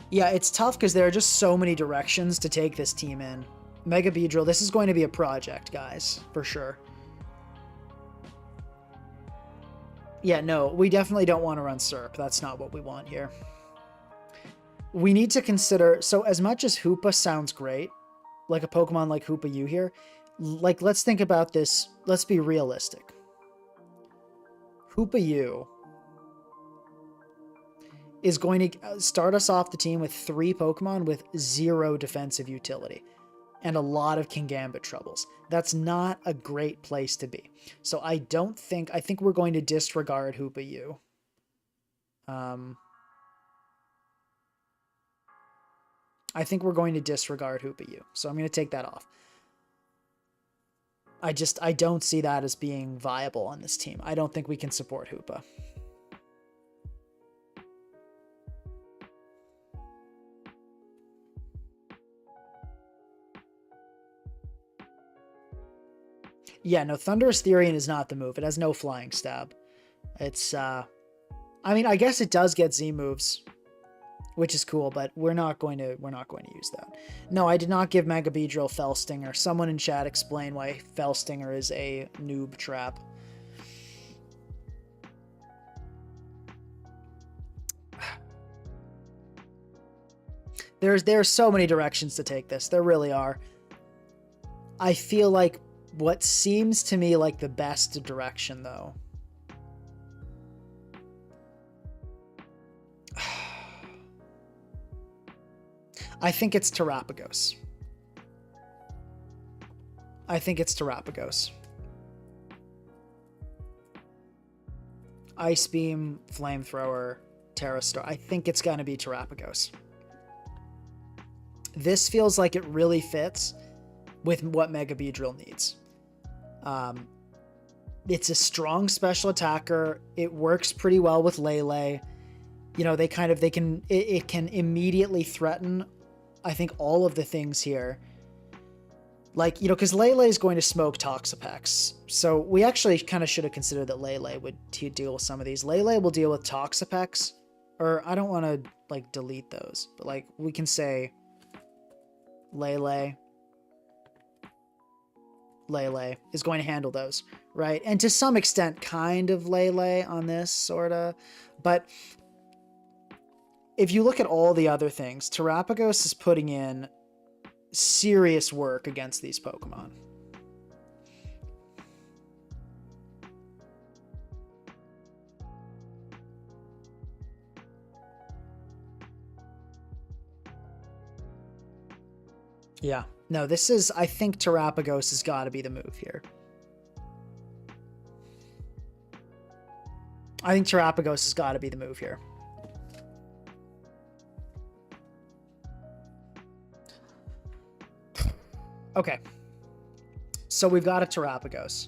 Yeah, it's tough because there are just so many directions to take this team in. Mega Beedrill, this is going to be a project, guys, for sure. Yeah, no, we definitely don't want to run SERP. That's not what we want here. We need to consider, so as much as Hoopa sounds great, like a Pokemon like Hoopa U here, like, let's think about this. Let's be realistic. Hoopa U is going to start us off the team with 3 Pokemon with 0 defensive utility and a lot of Kingambit troubles. That's not a great place to be. So I think we're going to disregard Hoopa U. I think we're going to disregard Hoopa U. So I'm going to take that off. I don't see that as being viable on this team. I don't think we can support Hoopa. Yeah, no, Thunderous Therian is not the move. It has no flying stab. It's, I mean, I guess it does get Z moves, which is cool, but we're not going to use that. No, I did not give Mega Beedrill Fell Stinger. Someone in chat explain why Fell Stinger is a noob trap. There's so many directions to take this. There really are. I feel like what seems to me like the best direction, though, I think it's Terapagos. Ice Beam, Flamethrower, Terrastar. I think it's going to be Terapagos. This feels like it really fits with what Mega Beedrill needs. It's a strong special attacker. It works pretty well with Lele. You know, it can immediately threaten, I think, all of the things here. Like, you know, because Lele is going to smoke Toxapex. So we actually kind of should have considered that Lele would deal with some of these. Lele will deal with Toxapex. Or I don't want to, like, delete those. But, like, we can say Lele Lele is going to handle those, right? And to some extent, kind of Lele on this, sort of. But if you look at all the other things, Terapagos is putting in serious work against these Pokemon. Yeah. No, this is, I think Terapagos has got to be the move here. I think Terapagos has got to be the move here. Okay. So we've got a Terapagos.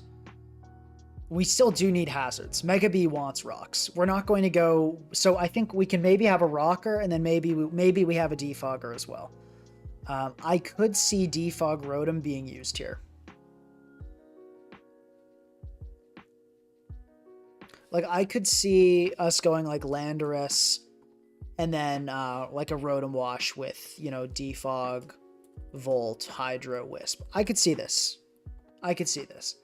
We still do need hazards. Mega B wants rocks. We're not going to go... So I think we can maybe have a rocker, and then maybe we have a defogger as well. I could see Defog Rotom being used here. Like, I could see us going like Landorus and then like a Rotom Wash with, you know, Defog, Volt, Hydro, Wisp. I could see this. I could see this.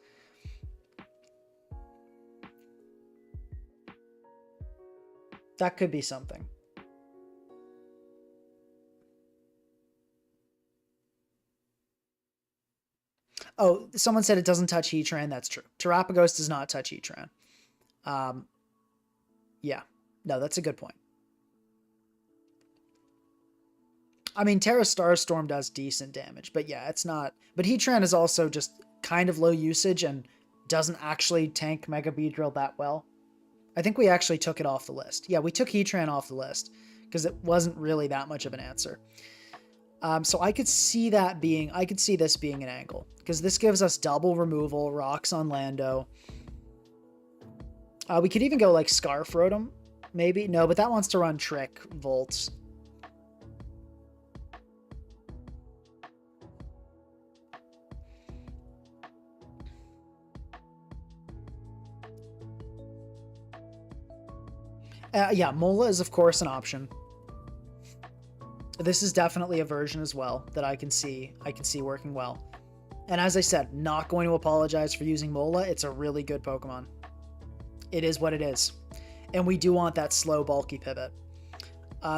That could be something. Oh, someone said it doesn't touch Heatran. That's true. Terapagos does not touch Heatran. Yeah. No, that's a good point. I mean, Terra Starstorm does decent damage, but yeah, it's not... But Heatran is also just kind of low usage and doesn't actually tank Mega Beedrill that well. I think we actually took it off the list. Yeah, we took Heatran off the list because it wasn't really that much of an answer. So I could see that being... I could see this being an angle because this gives us double removal, rocks on Lando. We could even go like Scarf Rotom, maybe. No, but that wants to run Trick, Volts. Yeah, Mola is of course an option. This is definitely a version as well that I can see working well. And as I said, not going to apologize for using Mola. It's a really good Pokemon. It is what it is. And we do want that slow, bulky pivot.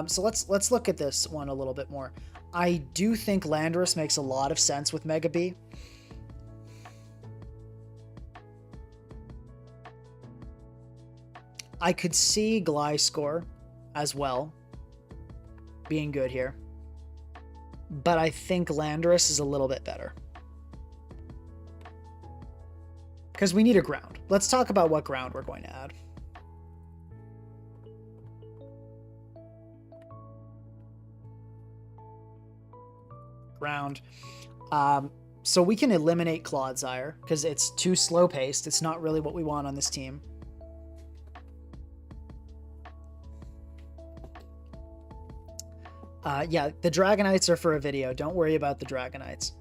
So let's look at this one a little bit more. I do think Landorus makes a lot of sense with Mega B. I could see Gliscor as well being good here. But I think Landorus is a little bit better. Because we need a ground. Let's talk about what ground we're going to add. Ground. So we can eliminate Clodsire because it's too slow paced. It's not really what we want on this team. Yeah, the Dragonites are for a video. Don't worry about the Dragonites.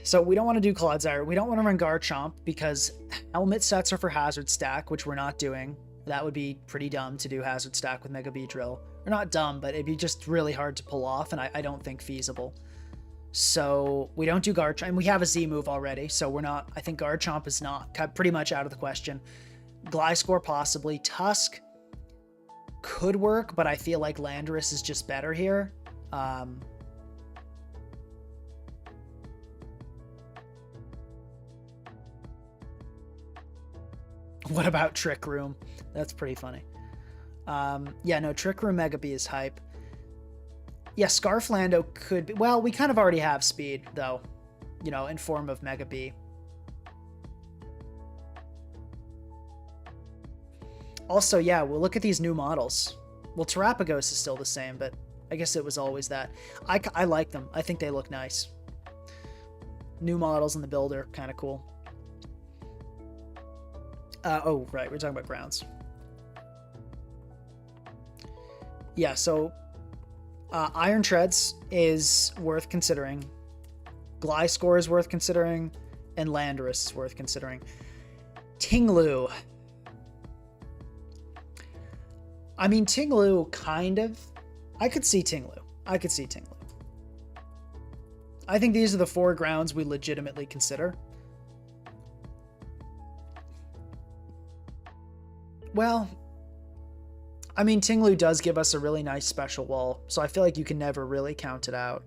So we don't want to do Clodsire. We don't want to run Garchomp because helmet sets are for Hazard Stack, which we're not doing. That would be pretty dumb to do Hazard Stack with Mega Beedrill. Or not dumb, but it'd be just really hard to pull off, and I don't think feasible. So we don't do Garchomp. And we have a Z move already, so we're not... I think Garchomp is not pretty much out of the question. Gliscor possibly. Tusk could work, but I feel like Landorus is just better here. What about Trick Room? That's pretty funny. Yeah, no, Trick Room Mega B is hype. Yeah, Scarf Lando could be... Well, we kind of already have speed, though. You know, in form of Mega B. Also, yeah, we'll look at these new models. Well, Terapagos is still the same, but I guess it was always that. I like them. I think they look nice. New models in the build are kind of cool. Oh, right, we're talking about grounds. Yeah, so Iron Treads is worth considering. Gliscor is worth considering. And Landorus is worth considering. Tinglu. I mean, Tinglu, kind of. I could see Tinglu. I think these are the 4 grounds we legitimately consider. Well, I mean, Tinglu does give us a really nice special wall, so I feel like you can never really count it out.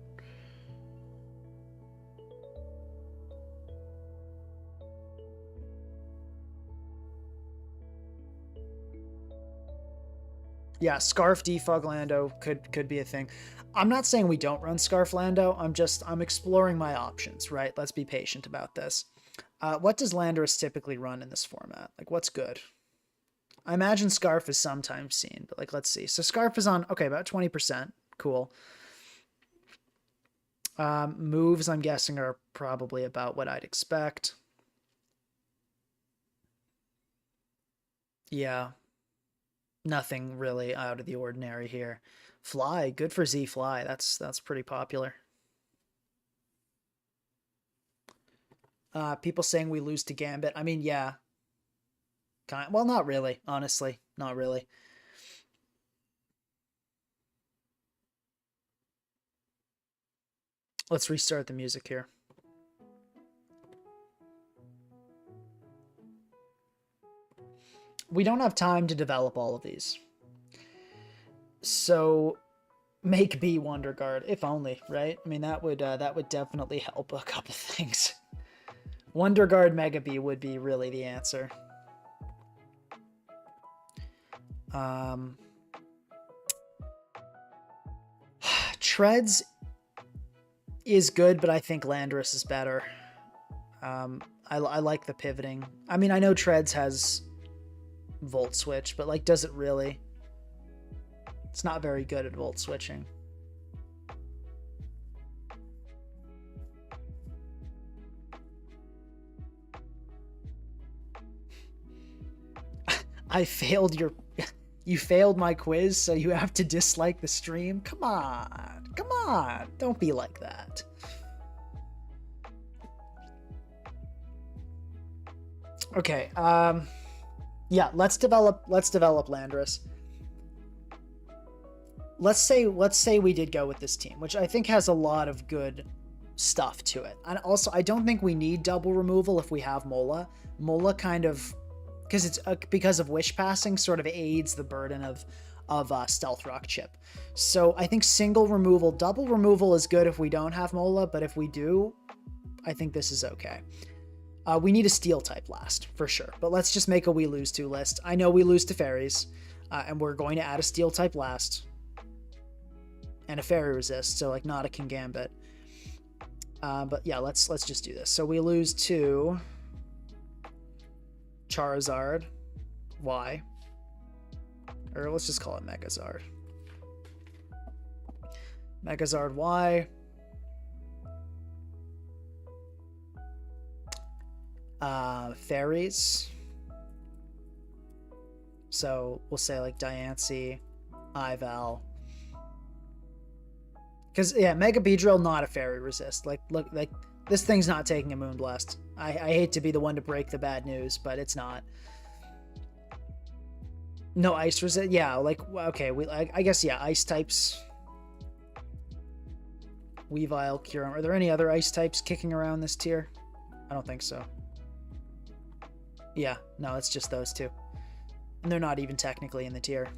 Yeah, Scarf Defog Lando could be a thing. I'm not saying we don't run Scarf Lando. I'm exploring my options, right? Let's be patient about this. What does Landorus typically run in this format? Like, what's good? I imagine Scarf is sometimes seen, but like, let's see. So Scarf is on, okay, about 20%. Cool. Moves, I'm guessing, are probably about what I'd expect. Yeah. Nothing really out of the ordinary here. Fly, good for Z Fly. That's pretty popular. People saying we lose to Gambit. I mean, yeah. Well, not really, honestly. Not really. Let's restart the music here. We don't have time to develop all of these. So make B Wonder Guard, if only, right? I mean, that would definitely help a couple things. Wonder Guard Mega B would be really the answer. Treads is good, but I think Landorus is better. I like the pivoting. I mean, I know Treads has Volt Switch, but like, does it really? It's not very good at Volt Switching. I failed your... You failed my quiz, so you have to dislike the stream? Come on. Come on. Don't be like that. Okay, yeah, let's develop Landorus. Let's say we did go with this team, which I think has a lot of good stuff to it. And also, I don't think we need double removal if we have Mola. Mola kind of, because of wish passing, sort of aids the burden of Stealth Rock Chip. So I think single removal, double removal is good if we don't have Mola, but if we do, I think this is okay. We need a Steel type last, for sure. But let's just make a we lose to list. I know we lose to fairies, and we're going to add a Steel type last. And a fairy resist, so like not a King Gambit. But yeah, let's just do this. So we lose to Charizard Y. Or let's just call it Megazard. Megazard Y. Fairies. So we'll say like Diancie, Ival. Because, yeah, Mega Beedrill, not a fairy resist. Like, look, like, this thing's not taking a Moonblast. I hate to be the one to break the bad news, but it's not. No ice resist? Yeah, like, okay, I guess, yeah, ice types. Weavile, Kyurem. Are there any other ice types kicking around this tier? I don't think so. Yeah, no, it's just those two. And they're not even technically in the tier.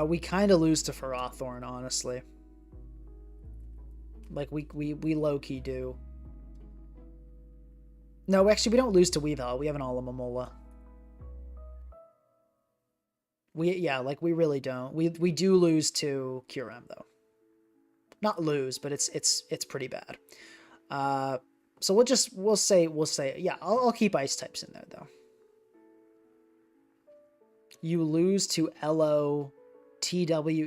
We kind of lose to Ferrothorn, honestly. Like, we low-key do. No, actually, we don't lose to Weavile. We have an Alomomola. Yeah, like, we really don't. We do lose to Kyurem, though. Not lose, but it's pretty bad. So we'll say, yeah, I'll keep ice types in there, though. You lose to LOTW.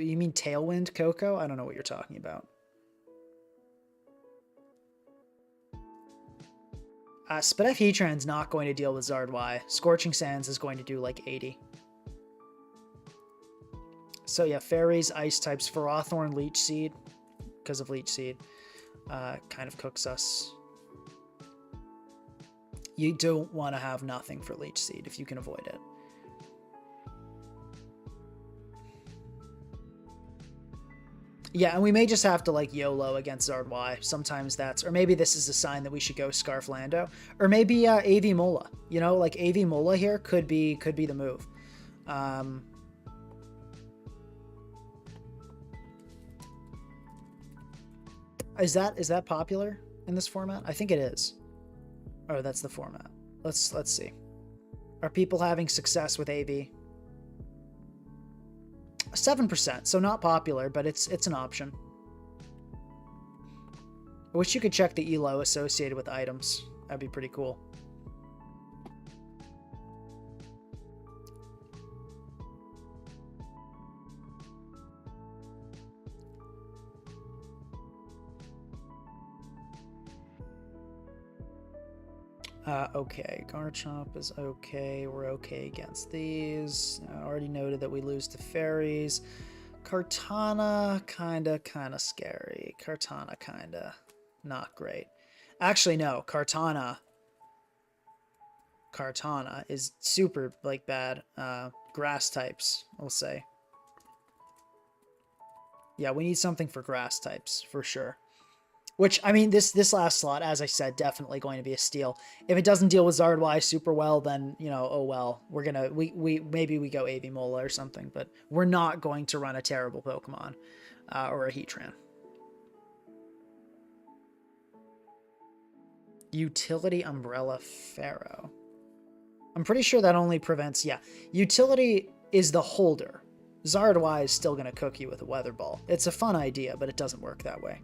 You mean Tailwind, Coco? I don't know what you're talking about. Spidef Heatran's not going to deal with Zard Y. Scorching Sands is going to do like 80. So yeah, Fairies, Ice types, Ferrothorn, Leech Seed, because of Leech Seed, kind of cooks us. You don't want to have nothing for Leech Seed if you can avoid it. Yeah, and we may just have to like YOLO against Zard Y. Sometimes that's, or maybe this is a sign that we should go Scarf Lando, or maybe AV Mola. You know, like AV Mola here could be the move. Is that popular in this format? I think it is. Oh, that's the format. Let's see. Are people having success with AV? 7%, so not popular, but it's an option. I wish you could check the ELO associated with items. That'd be pretty cool. Okay, Garchomp is okay. We're okay against these. I already noted that we lose to fairies. Kartana, kinda scary. Kartana, kinda not great. Actually, no. Kartana is super, like, bad. Grass types, we'll say. Yeah, we need something for grass types, for sure. Which, I mean, this last slot, as I said, definitely going to be a steal. If it doesn't deal with Zard Y super well, then, you know, oh well. We're gonna, maybe we go AV Mola or something, but we're not going to run a terrible Pokemon, or a Heatran. Utility Umbrella Pharaoh. I'm pretty sure that only prevents, yeah. Utility is the holder. Zard Y is still gonna cook you with a Weather Ball. It's a fun idea, but it doesn't work that way.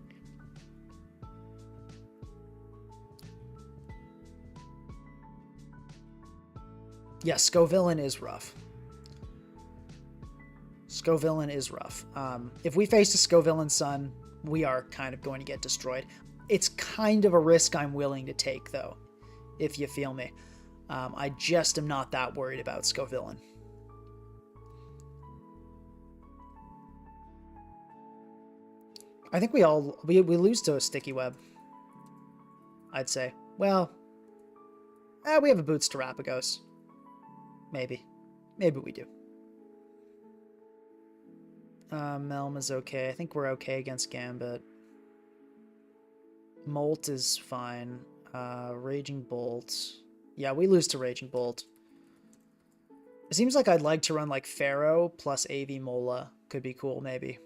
Yeah, Scovillain is rough. Scovillain is rough. If we face a Scovillain Sun, we are kind of going to get destroyed. It's kind of a risk I'm willing to take, though, if you feel me. I just am not that worried about Scovillain. I think we lose to a Sticky Web, I'd say. Well, we have a Boots to Terapagos. Maybe we do. Melma's okay. I think we're okay against Gambit. Molt is fine. Raging Bolt. Yeah, we lose to Raging Bolt. It seems like I'd like to run like Pharaoh plus AV Mola. Could be cool, maybe.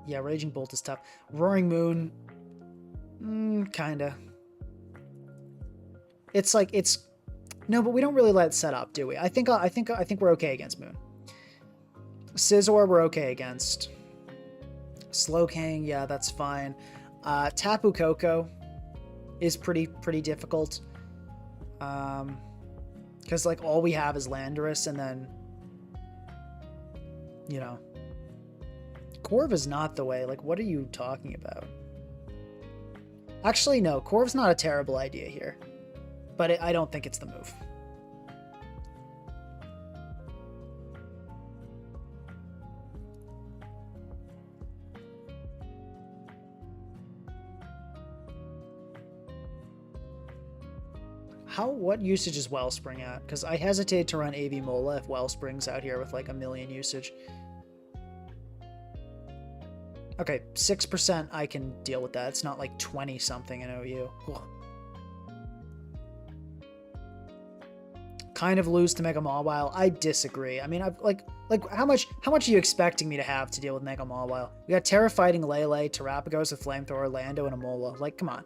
Yeah, Raging Bolt is tough. Roaring Moon, kinda. It's like no, but we don't really let it set up, do we? I think we're okay against Moon. Scizor, we're okay against. Slowking, yeah, that's fine. Tapu Koko is pretty difficult. Because like all we have is Landorus, and then you know. Corv is not the way. Like, what are you talking about? Actually, no. Corv's not a terrible idea here. But I don't think it's the move. What usage is Wellspring at? Because I hesitate to run AV Mola if Wellspring's out here with like 1,000,000 usage. Okay, 6% I can deal with that. It's not like 20 something in OU. Ugh. Kind of lose to Mega Mawile. I disagree. I mean, I've like how much are you expecting me to have to deal with Mega Mawile? We got Terra Fighting Lele, Terapagos with Flamethrower, Lando, and a Mola. Like, come on.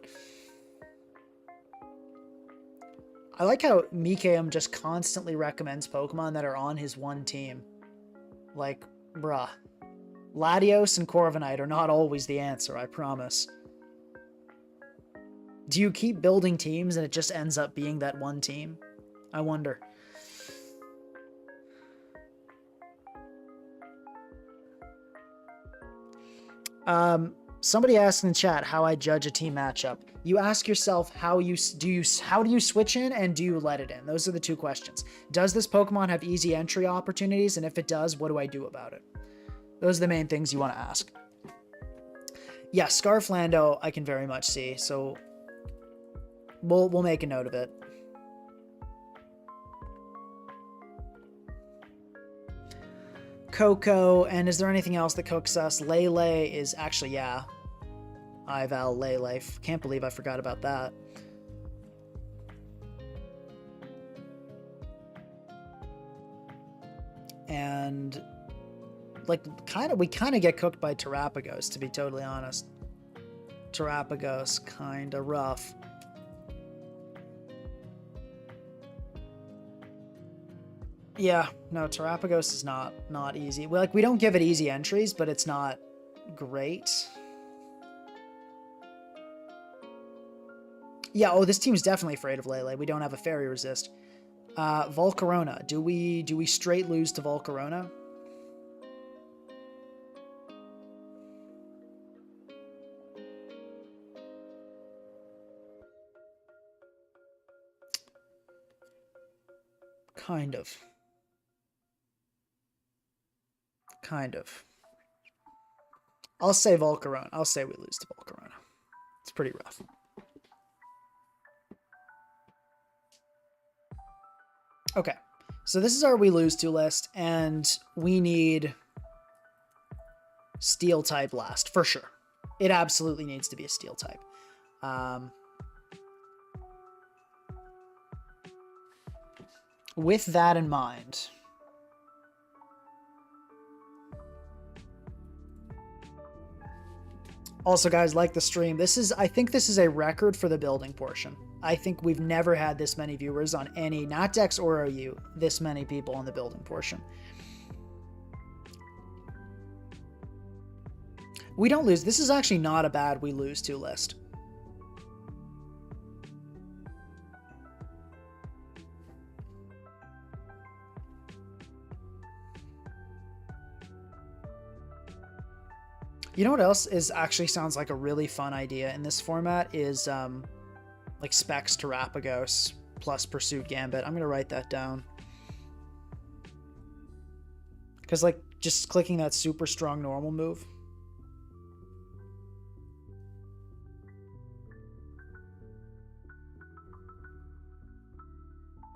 I like how Mikaem just constantly recommends Pokemon that are on his one team. Like, bruh. Latios and Corviknight are not always the answer, I promise. Do you keep building teams and it just ends up being that one team? I wonder. Somebody asked in the chat how I judge a team matchup. You ask yourself how do you switch in and do you let it in? Those are the two questions. Does this Pokemon have easy entry opportunities? And if it does, what do I do about it? Those are the main things you want to ask. Yeah, Scarflando I can very much see, so we'll make a note of it. Coco, and is there anything else that cooks us? Lele is actually, yeah. Ival, Lele. Can't believe I forgot about that. And like we kind of get cooked by Terrapagos, to be totally honest. Terrapagos, kind of rough. Yeah, no, Terrapagos is not easy. We don't give it easy entries, but it's not great. Yeah, oh, this team's definitely afraid of Lele. We don't have a fairy resist. Volcarona. Do we straight lose to Volcarona? Kind of. I'll say Volcarona. I'll say we lose to Volcarona. It's pretty rough. Okay, so this is our we lose to list, and we need steel type last for sure. It absolutely needs to be a steel type. With that in mind, also guys, like the stream, I think this is a record for the building portion. I think we've never had this many viewers on any, not Dex or OU, this many people on the building portion. We don't lose. This is actually not a bad we lose to list. You know what else actually sounds like a really fun idea in this format is like Specs Terrapagos plus Pursuit Gambit. I'm going to write that down. Because like just clicking that super strong normal move.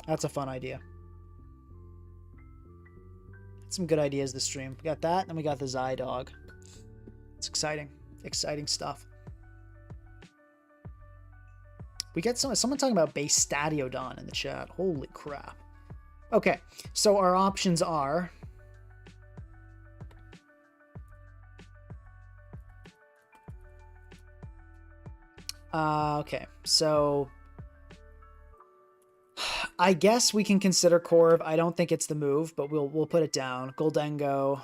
That's a fun idea. Some good ideas this stream. We got that, and we got the Zydog. It's exciting. Exciting stuff. We get someone talking about base Stadiodon in the chat. Holy crap. Okay, so our options are... okay, so... I guess we can consider Corv. I don't think it's the move, but we'll put it down. Goldengo,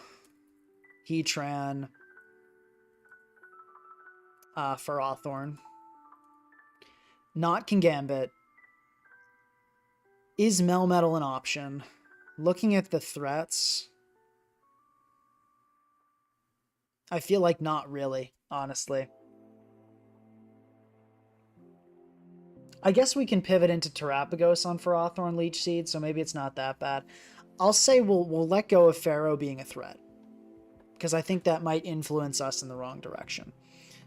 Heatran, Ferrothorn. Not Kingambit. Is Melmetal an option? Looking at the threats, I feel like not really, honestly. I guess we can pivot into Terrapagos on Ferrothorn Leech Seed, so maybe it's not that bad. I'll say we'll let go of Pharaoh being a threat, because I think that might influence us in the wrong direction.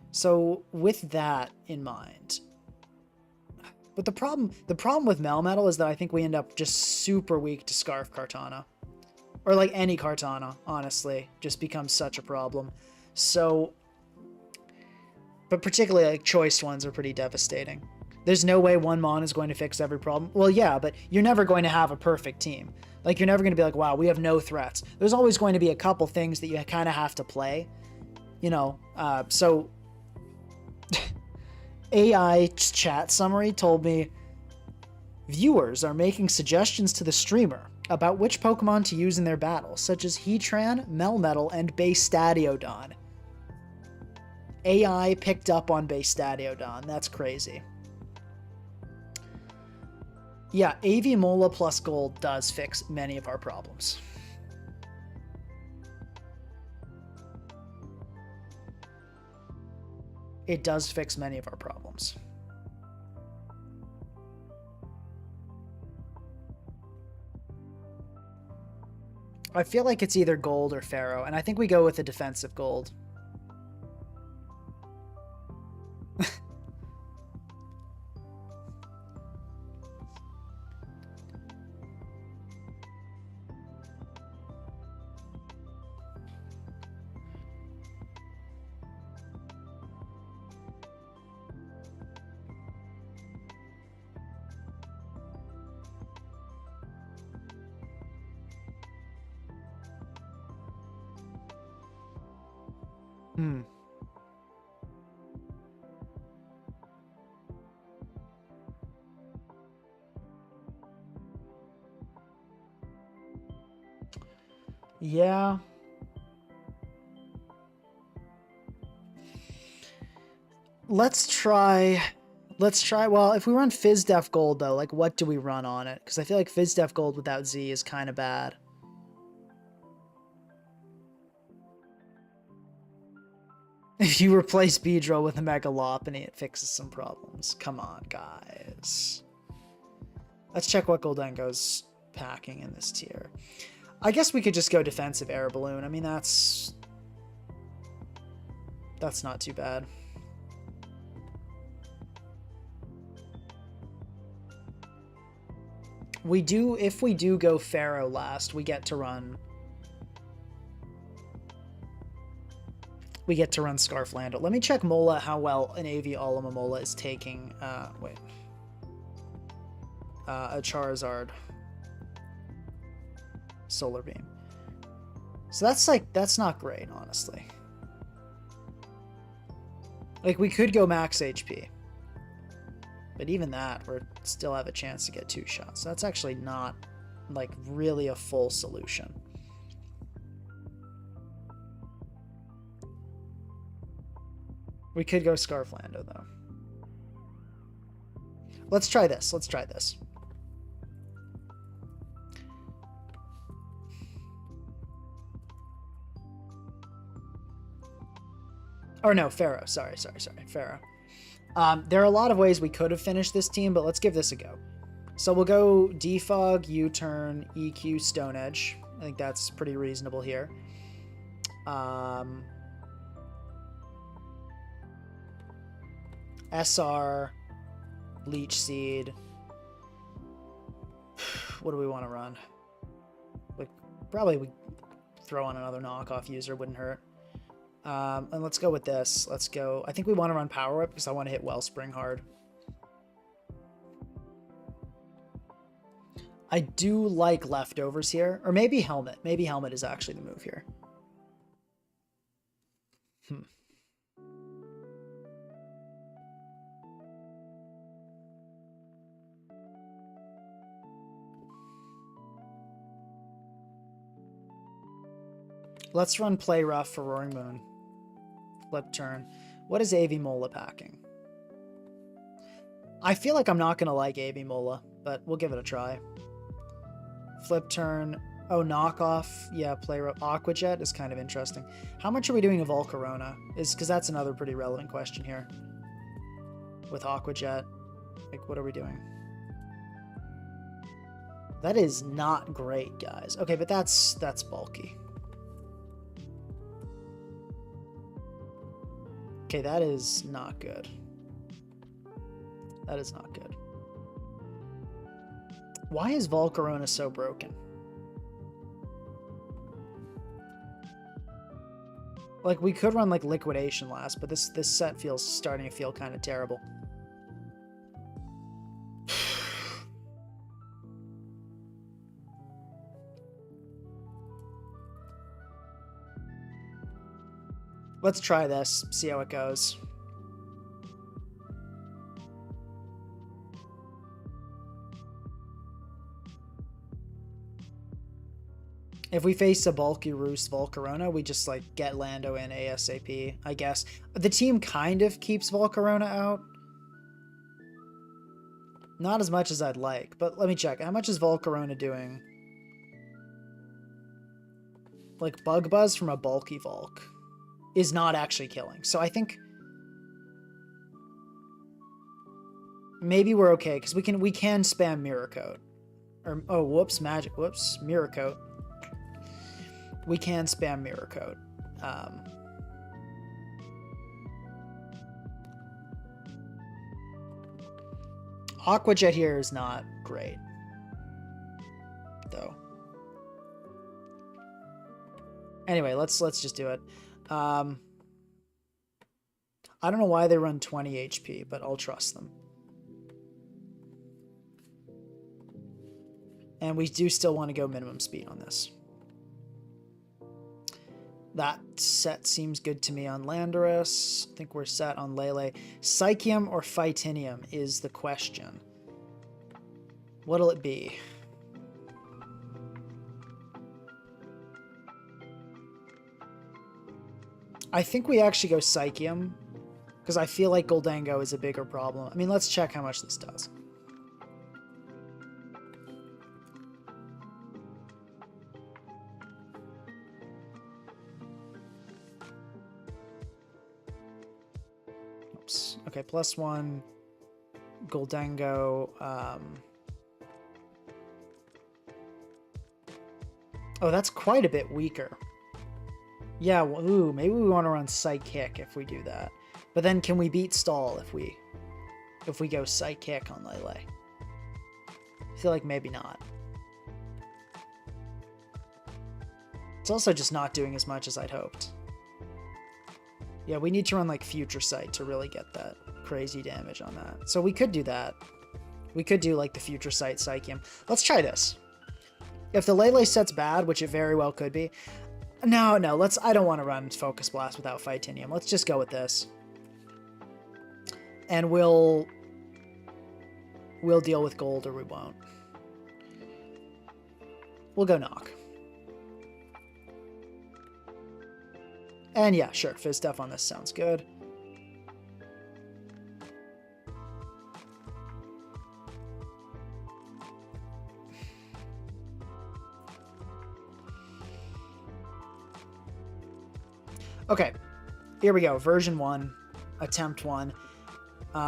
So with that in mind... But the problem with Melmetal is that I think we end up just super weak to Scarf Kartana. Or like any Kartana, honestly, just becomes such a problem. So, but particularly like choice ones are pretty devastating. There's no way one Mon is going to fix every problem. Well, yeah, but you're never going to have a perfect team. Like, you're never going to be like, wow, we have no threats. There's always going to be a couple things that you kind of have to play. You know, so... AI chat summary told me, viewers are making suggestions to the streamer about which Pokemon to use in their battle, such as Heatran, Melmetal, and base Stadiodon. AI picked up on base Stadiodon. That's crazy. Yeah, AV Mola plus Gold does fix many of our problems. it does fix many of our problems. I feel like it's either gold or Pharaoh, and I think we go with the defensive gold. Hmm. Yeah. Let's try, well, if we run FizzDef Gold, though, like, what do we run on it? Because I feel like FizzDef Gold without Z is kind of bad. If you replace Beedrill with a Megalopony, it fixes some problems. Come on, guys. Let's check what Goldengo's packing in this tier. I guess we could just go defensive air balloon. I mean, that's not too bad. We do, if we do go Pharaoh last, we get to run Scarflando. Let me check Mola, how well an AV Alomomola is taking, a Charizard Solar Beam. So that's not great, honestly. Like, we could go max HP. But even that, we still have a chance to get 2 shots. So that's actually not, like, really a full solution. We could go Scarflando, though. Let's try this. Let's try this. Or no, Pharaoh. Sorry. Pharaoh. There are a lot of ways we could have finished this team, but let's give this a go. So we'll go Defog, U-Turn, EQ, Stone Edge. I think that's pretty reasonable here. SR, Leech Seed. What do we want to run? Like, probably we throw on another knockoff user, wouldn't hurt. And let's go with this. Let's go. I think we want to run Power Whip because I want to hit Wellspring hard. I do like Leftovers here. Or maybe Helmet. Maybe Helmet is actually the move here. Let's run Play Rough for Roaring Moon. Flip turn. What is AV Mola packing? I feel like I'm not going to like AV Mola, but we'll give it a try. Flip turn. Oh, knockoff. Yeah, Play Rough. Aqua Jet is kind of interesting. How much are we doing to Volcarona? Because that's another pretty relevant question here. With Aqua Jet. Like, what are we doing? That is not great, guys. Okay, but that's bulky. Okay, that is not good. That is not good. Why is Volcarona so broken? Like, we could run, like, Liquidation last, but this set starting to feel kind of terrible. Let's try this, see how it goes. If we face a bulky Roost Volcarona, we just, like, get Lando in ASAP, I guess. The team kind of keeps Volcarona out. Not as much as I'd like, but let me check. How much is Volcarona doing? Like, Bug Buzz from a bulky Volk is not actually killing. So I think Maybe we're okay, because we can spam Mirror Coat. Or, oh, whoops, magic, whoops, Mirror Coat. We can spam Mirror Coat. Aqua Jet here is not great, though. Anyway, let's just do it. I don't know why they run 20 HP, but I'll trust them. And we do still want to go minimum speed on this. That set seems good to me on Landorus. I think we're set on Lele. Psychium or Phytinium is the question. What'll it be? I think we actually go Psychium, because I feel like Goldango is a bigger problem. I mean, let's check how much this does. Okay, +1, Goldango. Oh, that's quite a bit weaker. Yeah, well, ooh, maybe we want to run Psychic if we do that. But then can we beat Stall if we go Psychic on Lele? I feel like maybe not. It's also just not doing as much as I'd hoped. Yeah, we need to run like Future Sight to really get that crazy damage on that. So we could do that. We could do like the Future Sight Psychium. Let's try this. If the Lele set's bad, which it very well could be. No, I don't want to run Focus Blast without Phytinium. Let's just go with this. And we'll deal with gold or we won't. We'll go Knock. And yeah, sure, Fizz Def on this sounds good. Okay, here we go. Version 1, attempt 1.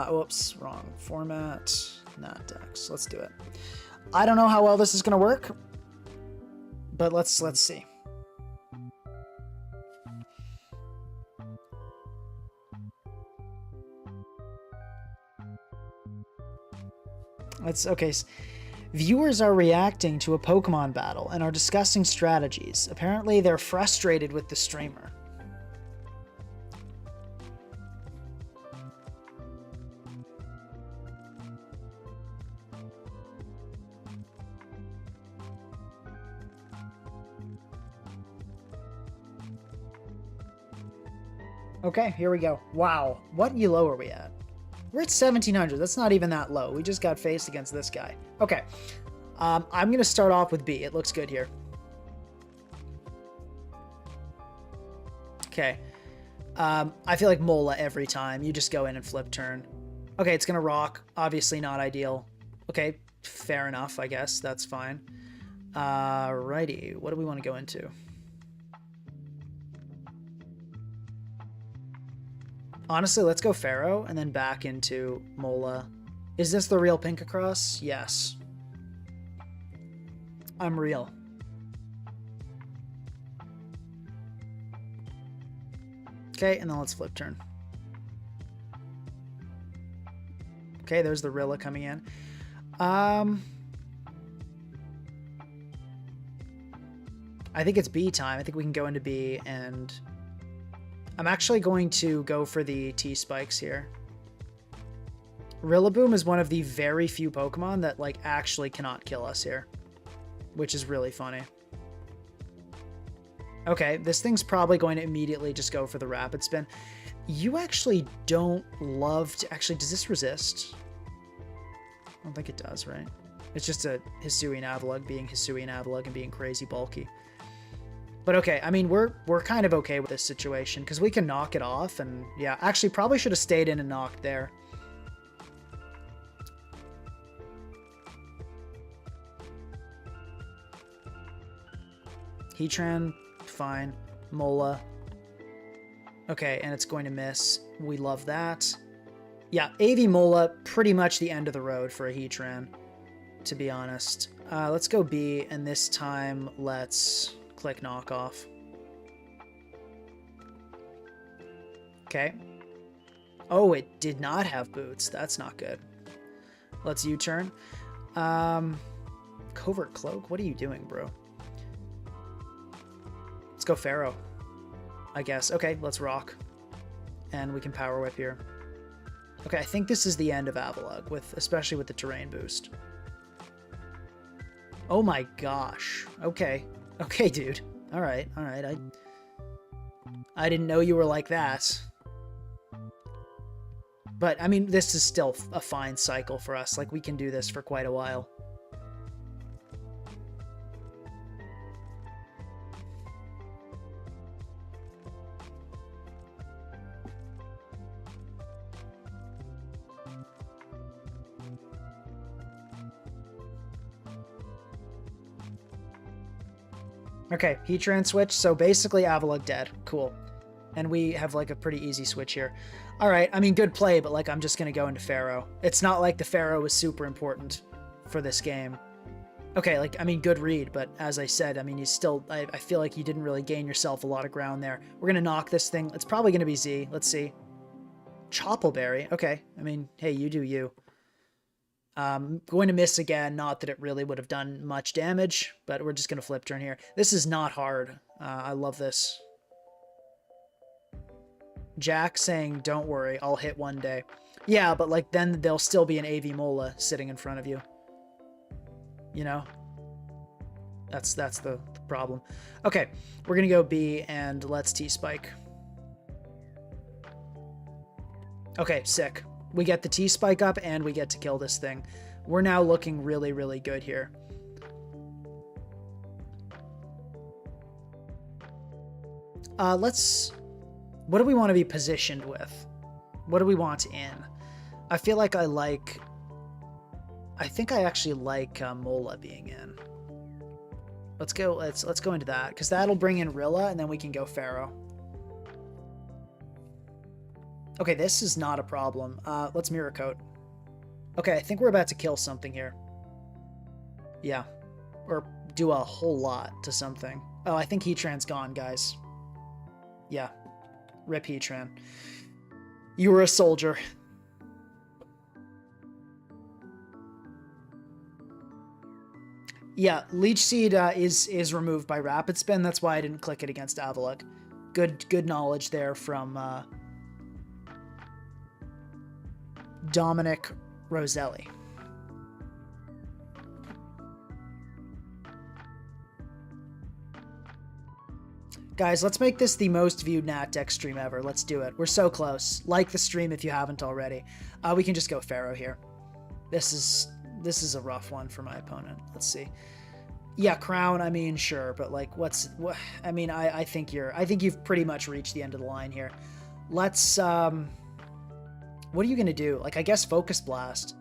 Whoops, wrong format. Not Dex. Let's do it. I don't know how well this is going to work, but let's see. It's okay. Viewers are reacting to a Pokemon battle and are discussing strategies. Apparently, they're frustrated with the streamer. Okay, here we go. Wow, what elo are we at? We're at 1700. That's not even that low. We just got faced against this guy. Okay, I'm going to start off with B. It looks good here. Okay, I feel like Mola every time. You just go in and flip turn. Okay, it's going to rock. Obviously not ideal. Okay, fair enough, I guess. That's fine. Righty, what do we want to go into? Honestly, let's go Pharaoh and then back into Mola. Is this the real Pinkacross? Yes. I'm real. Okay, and then let's flip turn. Okay, there's the Rilla coming in. I think it's B time. I think we can go into B, and I'm actually going to go for the T-Spikes here. Rillaboom is one of the very few Pokemon that like actually cannot kill us here, which is really funny. Okay, this thing's probably going to immediately just go for the Rapid Spin. You actually don't love to... Actually, does this resist? I don't think it does, right? It's just a Hisuian Avalugg being Hisuian Avalugg and being crazy bulky. But okay, I mean, we're kind of okay with this situation because we can knock it off, and yeah, actually probably should have stayed in and knocked there. Heatran, fine. Mola. Okay, and it's going to miss. We love that. Yeah, AV Mola, pretty much the end of the road for a Heatran, to be honest. Let's go B, and this time let's click knockoff. Okay. Oh, it did not have boots. That's not good. Let's U-turn. Covert Cloak? What are you doing, bro? Let's go Pharaoh, I guess. Okay, let's rock. And we can Power Whip here. Okay, I think this is the end of Avalugg, especially with the terrain boost. Oh my gosh. Okay. Okay, dude. Alright, alright. I didn't know you were like that. But, I mean, this is still a fine cycle for us. Like, we can do this for quite a while. Okay, Heatran switch. So basically Avalugg dead. Cool. And we have like a pretty easy switch here. All right, I mean, good play, but like I'm just going to go into Pharaoh. It's not like the Pharaoh was super important for this game. Okay, like, I mean, good read, but as I said, I mean, you still, I feel like you didn't really gain yourself a lot of ground there. We're going to knock this thing. It's probably going to be Z. Let's see. Choppleberry. Okay, I mean, hey, you do you. Going to miss again, not that it really would have done much damage, but we're just going to flip turn here. This is not hard. I love this. Jack saying, don't worry, I'll hit one day. Yeah, but like then there'll still be an AV Mola sitting in front of you. You know? That's the problem. Okay, we're going to go B and let's T-Spike. Okay, sick. We get the T-Spike up and we get to kill this thing. We're now looking really, really good here. What do we want to be positioned with? What do we want in? I feel like I think I actually like Mola being in. Let's go into that, because that'll bring in Rilla and then we can go Pharaoh. Okay, this is not a problem. Let's Mirror Coat. Okay, I think we're about to kill something here. Yeah. Or do a whole lot to something. Oh, I think Heatran's gone, guys. Yeah. Rip Heatran. You were a soldier. Yeah, Leech Seed is removed by Rapid Spin. That's why I didn't click it against Avalugg. Good knowledge there from Dominic Roselli. Guys, let's make this the most viewed Nat Deck stream ever. Let's do it. We're so close. Like the stream if you haven't already. We can just go Pharaoh here. This is a rough one for my opponent. Let's see. Yeah, Crown, I mean, sure, but like I mean, I think you've pretty much reached the end of the line here. Let's what are you going to do? Like, I guess Focus Blast.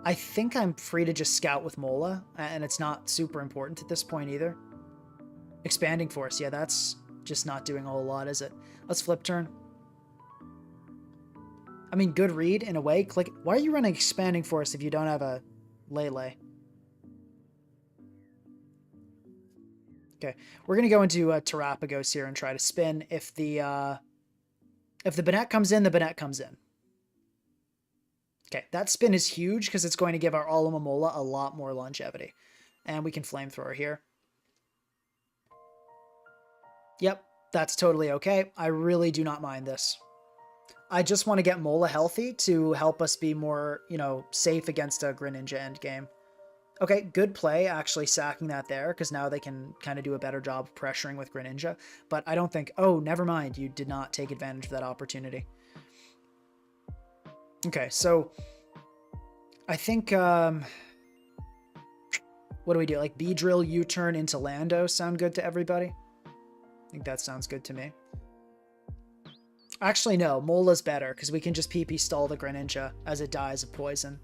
I think I'm free to just scout with Mola, and it's not super important at this point either. Expanding Force, yeah, that's just not doing a whole lot, is it? Let's flip turn. I mean, good read in a way. Click. Why are you running Expanding Force if you don't have a Lele? Okay, we're going to go into Terapagos here and try to spin. If the Banette comes in, the Banette comes in. Okay, that spin is huge because it's going to give our Alomomola a lot more longevity. And we can Flamethrower here. Yep, that's totally okay. I really do not mind this. I just want to get Mola healthy to help us be more, you know, safe against a Greninja endgame. Okay, good play actually sacking that there, because now they can kind of do a better job of pressuring with Greninja. But I don't think... Oh, never mind. You did not take advantage of that opportunity. Okay, so I think, what do we do? Like Beedrill, U-turn into Lando sound good to everybody? I think that sounds good to me. Actually, no, Mola's better, because we can just PP stall the Greninja as it dies of poison.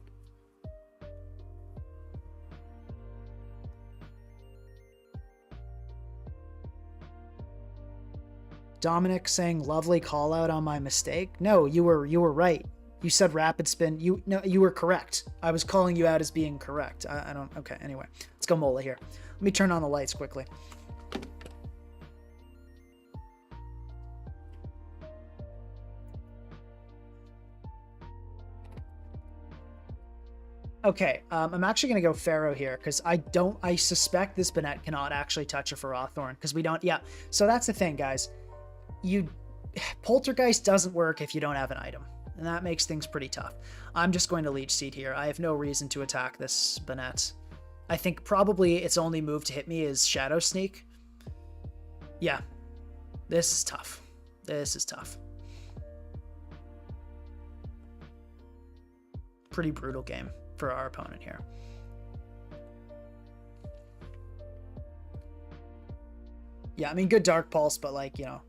Dominic saying lovely call out on my mistake. No, you were right. You said rapid spin. No, you were correct. I was calling you out as being correct. I don't. Okay. Anyway, let's go Mola here. Let me turn on the lights quickly. Okay, I'm actually going to go Pharaoh here because I suspect this Banette cannot actually touch a Farathorn because we don't, yeah. So that's the thing, guys. Poltergeist doesn't work if you don't have an item, and that makes things pretty tough. I'm just going to Leech Seed here. I have no reason to attack this Banette. I think probably its only move to hit me is Shadow Sneak. Yeah, this is tough. This is tough. Pretty brutal game for our opponent here. Yeah, I mean, good Dark Pulse, but like, you know,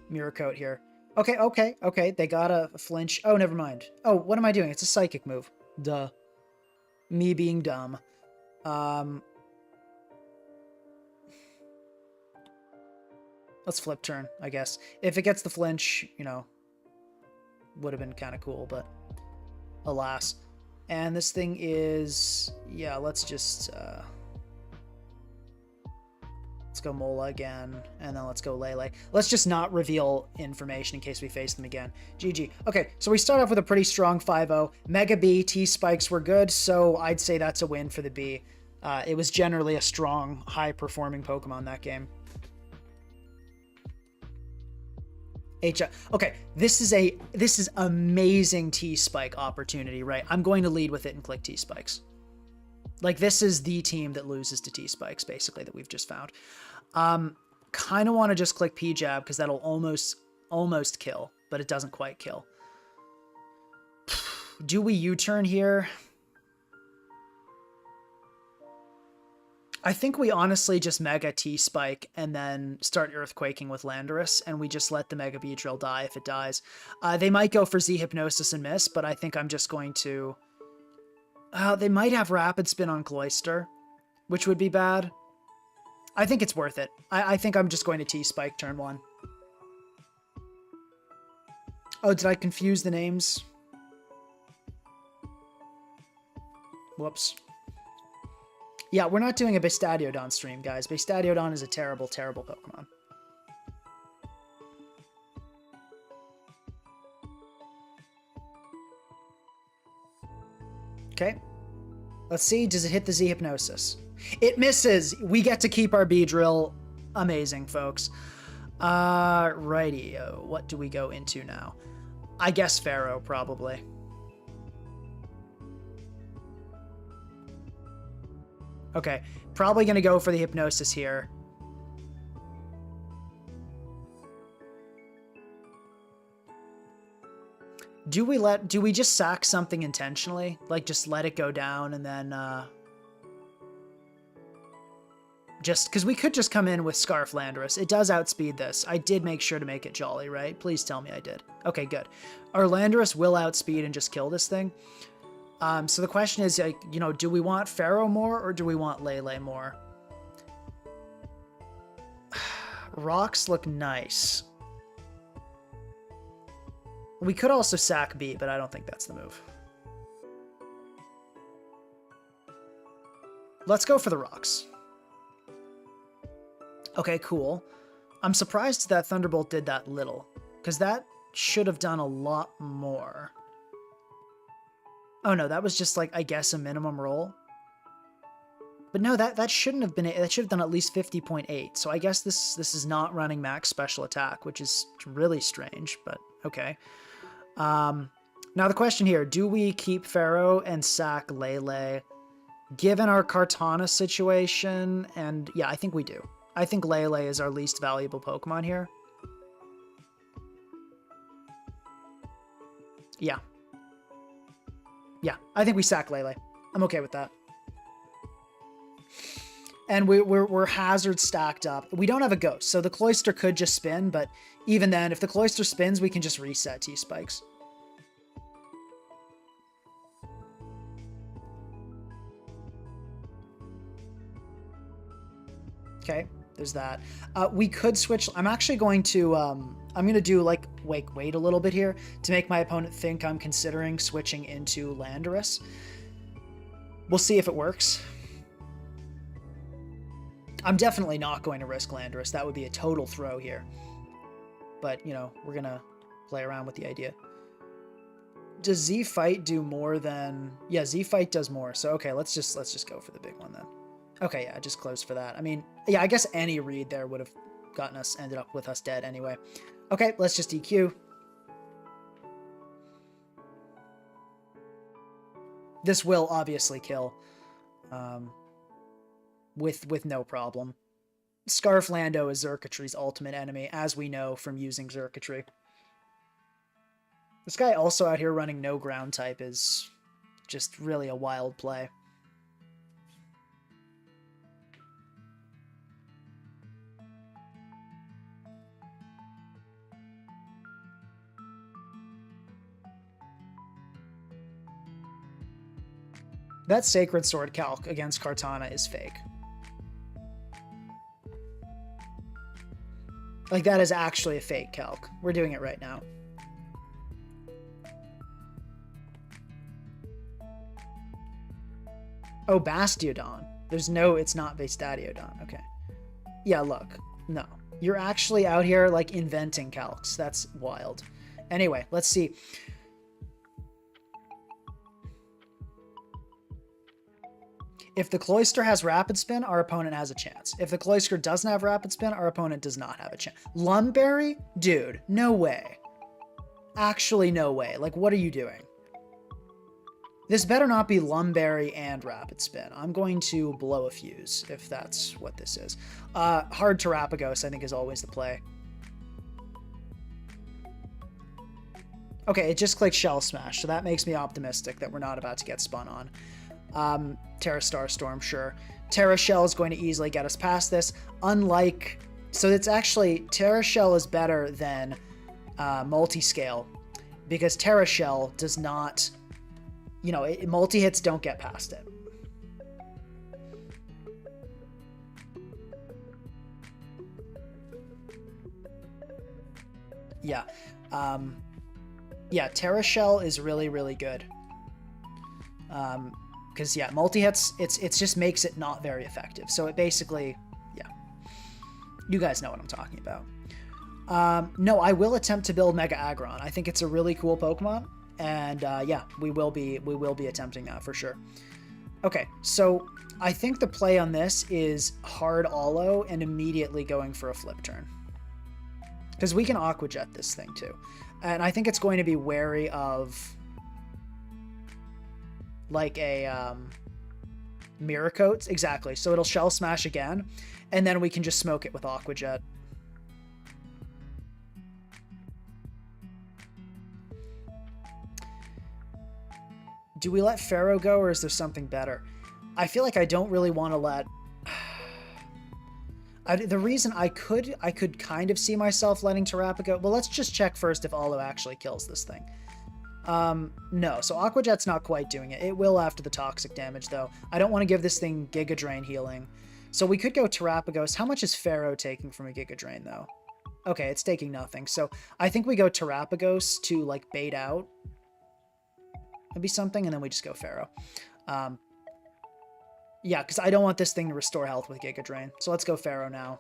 Mirror Coat here. Okay. They got a flinch. Oh, never mind. Oh, what am I doing? It's a Psychic move. Duh. Me being dumb. Let's flip turn, I guess. If it gets the flinch, you know, would have been kind of cool, but alas. And this thing is, yeah, let's just, let's go Mola again, and then let's go Lele. Let's just not reveal information in case we face them again. GG. Okay, so we start off with a pretty strong 5-0. Mega B, T-Spikes were good, so I'd say that's a win for the B. It was generally a strong, high-performing Pokemon that game. Okay, this is amazing T-Spike opportunity, right? I'm going to lead with it and click T-Spikes. Like, this is the team that loses to T-Spikes, basically, that we've just found. Kind of want to just click P-Jab, because that'll almost kill, but it doesn't quite kill. Do we U-turn here? I think we honestly just Mega T-Spike and then start Earthquaking with Landorus, and we just let the Mega Beedrill die if it dies. They might go for Z-Hypnosis and miss, but I think I'm just going to... they might have Rapid Spin on Cloyster, which would be bad. I think it's worth it. I think I'm just going to T-Spike turn 1. Oh, did I confuse the names? Whoops. Yeah, we're not doing a Bestadiodon stream, guys. Bestadiodon is a terrible, terrible Pokemon. Okay. Let's see. Does it hit the Z-Hypnosis? It misses. We get to keep our Beedrill. Amazing, folks. Righty. What do we go into now? I guess Pharaoh, probably. Okay, probably going to go for the Hypnosis here. Do we just sack something intentionally? Like, just let it go down and then, just, because we could just come in with Scarf Landorus. It does outspeed this. I did make sure to make it Jolly, right? Please tell me I did. Okay, good. Our Landorus will outspeed and just kill this thing. So the question is, like, you know, do we want Pharaoh more or do we want Lele more? Rocks look nice. We could also sack B, but I don't think that's the move. Let's go for the rocks. Okay, cool. I'm surprised that Thunderbolt did that little, because that should have done a lot more. Oh no, that was just like, I guess, a minimum roll. But no, that shouldn't have been, that should have done at least 50.8. So I guess this is not running max special attack, which is really strange, but okay. Now the question here, do we keep Pharaoh and sack Lele? Given our Kartana situation, and yeah, I think we do. I think Lele is our least valuable Pokemon here. Yeah. Yeah, I think we sack Lele. I'm okay with that. And we're Hazard stacked up. We don't have a Ghost, so the Cloyster could just spin, but even then, if the Cloyster spins, we can just reset T-Spikes. Okay, there's that. We could switch. I'm actually going to I'm going to do like wait a little bit here to make my opponent think I'm considering switching into Landorus. We'll see if it works. I'm definitely not going to risk Landorus. That would be a total throw here. But, you know, we're going to play around with the idea. Does Z-Fight do more than... Yeah, Z-Fight does more. So, okay, let's just go for the big one then. Okay, yeah, just close for that. I mean, yeah, I guess any read there would have ended up with us dead anyway. Okay, let's just EQ. This will obviously kill. With no problem. Scarf Lando is Xurkitry's ultimate enemy, as we know from using Xurkitry. This guy also out here running no ground type is just really a wild play. That Sacred Sword calc against Kartana is fake. Like, that is actually a fake calc. We're doing it right now. Oh, Bastiodon. There's no, it's not Vastadiodon. Okay. Yeah, look. No. You're actually out here, like, inventing calcs. That's wild. Anyway, let's see. If the Cloyster has Rapid Spin, our opponent has a chance. If the Cloyster doesn't have Rapid Spin, our opponent does not have a chance. Lumberry? Dude, no way. Actually, no way. Like, what are you doing? This better not be Lumberry and Rapid Spin. I'm going to blow a fuse, if that's what this is. Hard Terapagos, I think, is always the play. Okay, it just clicked Shell Smash, so that makes me optimistic that we're not about to get spun on. Terra Starstorm, sure. Terra Shell is going to easily get us past this. Unlike... So it's actually... Terra Shell is better than Multiscale, because Terra Shell does not... You know, multi-hits don't get past it. Yeah. Yeah, Terra Shell is really, really good. Because, yeah, multi-hits, it just makes it not very effective. So it basically, yeah. You guys know what I'm talking about. No, I will attempt to build Mega Aggron. I think it's a really cool Pokemon. And, yeah, we will be attempting that for sure. Okay, so I think the play on this is hard Olo and immediately going for a flip turn. Because we can Aqua Jet this thing, too. And I think it's going to be wary of... like a Mirror Coat. Exactly. So it'll Shell Smash again, and then we can just smoke it with Aqua Jet. Do we let Pharaoh go, or is there something better? I feel like I don't really want to let... the reason I could kind of see myself letting Terapagos go... Well, let's just check first if Olo actually kills this thing. No, so Aqua Jet's not quite doing it. It will after the toxic damage, though. I don't want to give this thing Giga Drain healing. So we could go Terapagos. How much is Pharaoh taking from a Giga Drain, though? Okay, it's taking nothing. So I think we go Terapagos to, like, bait out. Maybe something, and then we just go Pharaoh. Yeah, because I don't want this thing to restore health with Giga Drain. So let's go Pharaoh now.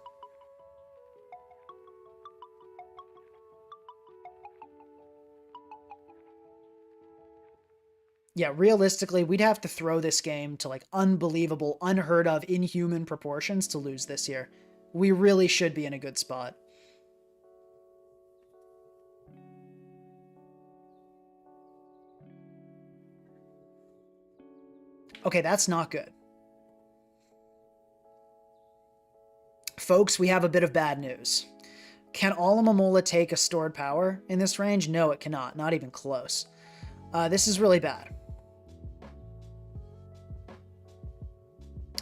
Yeah, realistically, we'd have to throw this game to, like, unbelievable, unheard of, inhuman proportions to lose this here. We really should be in a good spot. Okay, that's not good. Folks, we have a bit of bad news. Can Alomomola take a stored power in this range? No, it cannot. Not even close. This is really bad.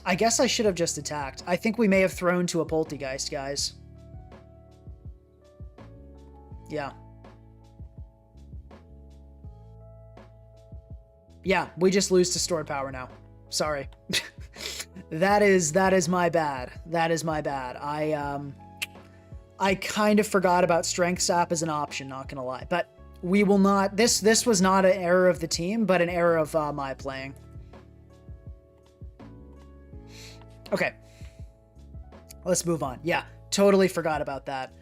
I guess I should have just attacked. I think we may have thrown to a Poltergeist, guys. Yeah. Yeah, we just lose to stored power now. Sorry. That is my bad. That is my bad. I kind of forgot about Strength Sap as an option, not gonna lie. But we will not... This was not an error of the team, but an error of my playing. Okay. Let's move on. Yeah, totally forgot about that.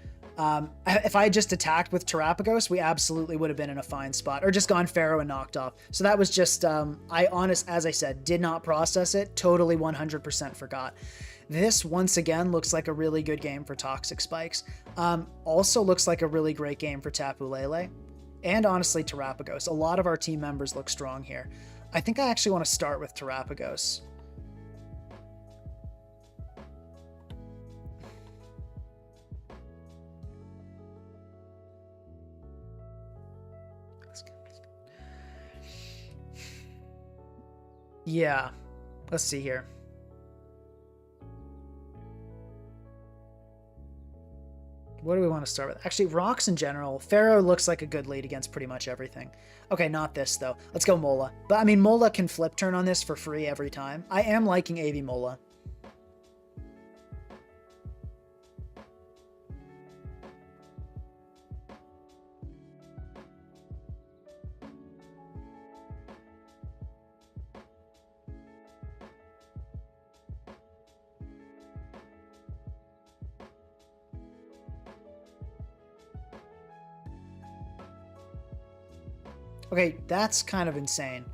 If I had just attacked with Terapagos, we absolutely would have been in a fine spot. Or just gone Pharaoh and knocked off. So that was just... as I said, did not process it. Totally 100% forgot. This, once again, looks like a really good game for Toxic Spikes. Also looks like a really great game for Tapu Lele. And honestly, Terapagos. A lot of our team members look strong here. I think I actually want to start with Terapagos. Yeah. Let's see here. What do we want to start with? Actually, rocks in general. Pharaoh looks like a good lead against pretty much everything. Okay, not this, though. Let's go Mola. But, I mean, Mola can flip turn on this for free every time. I am liking AV Mola. Okay, that's kind of insane.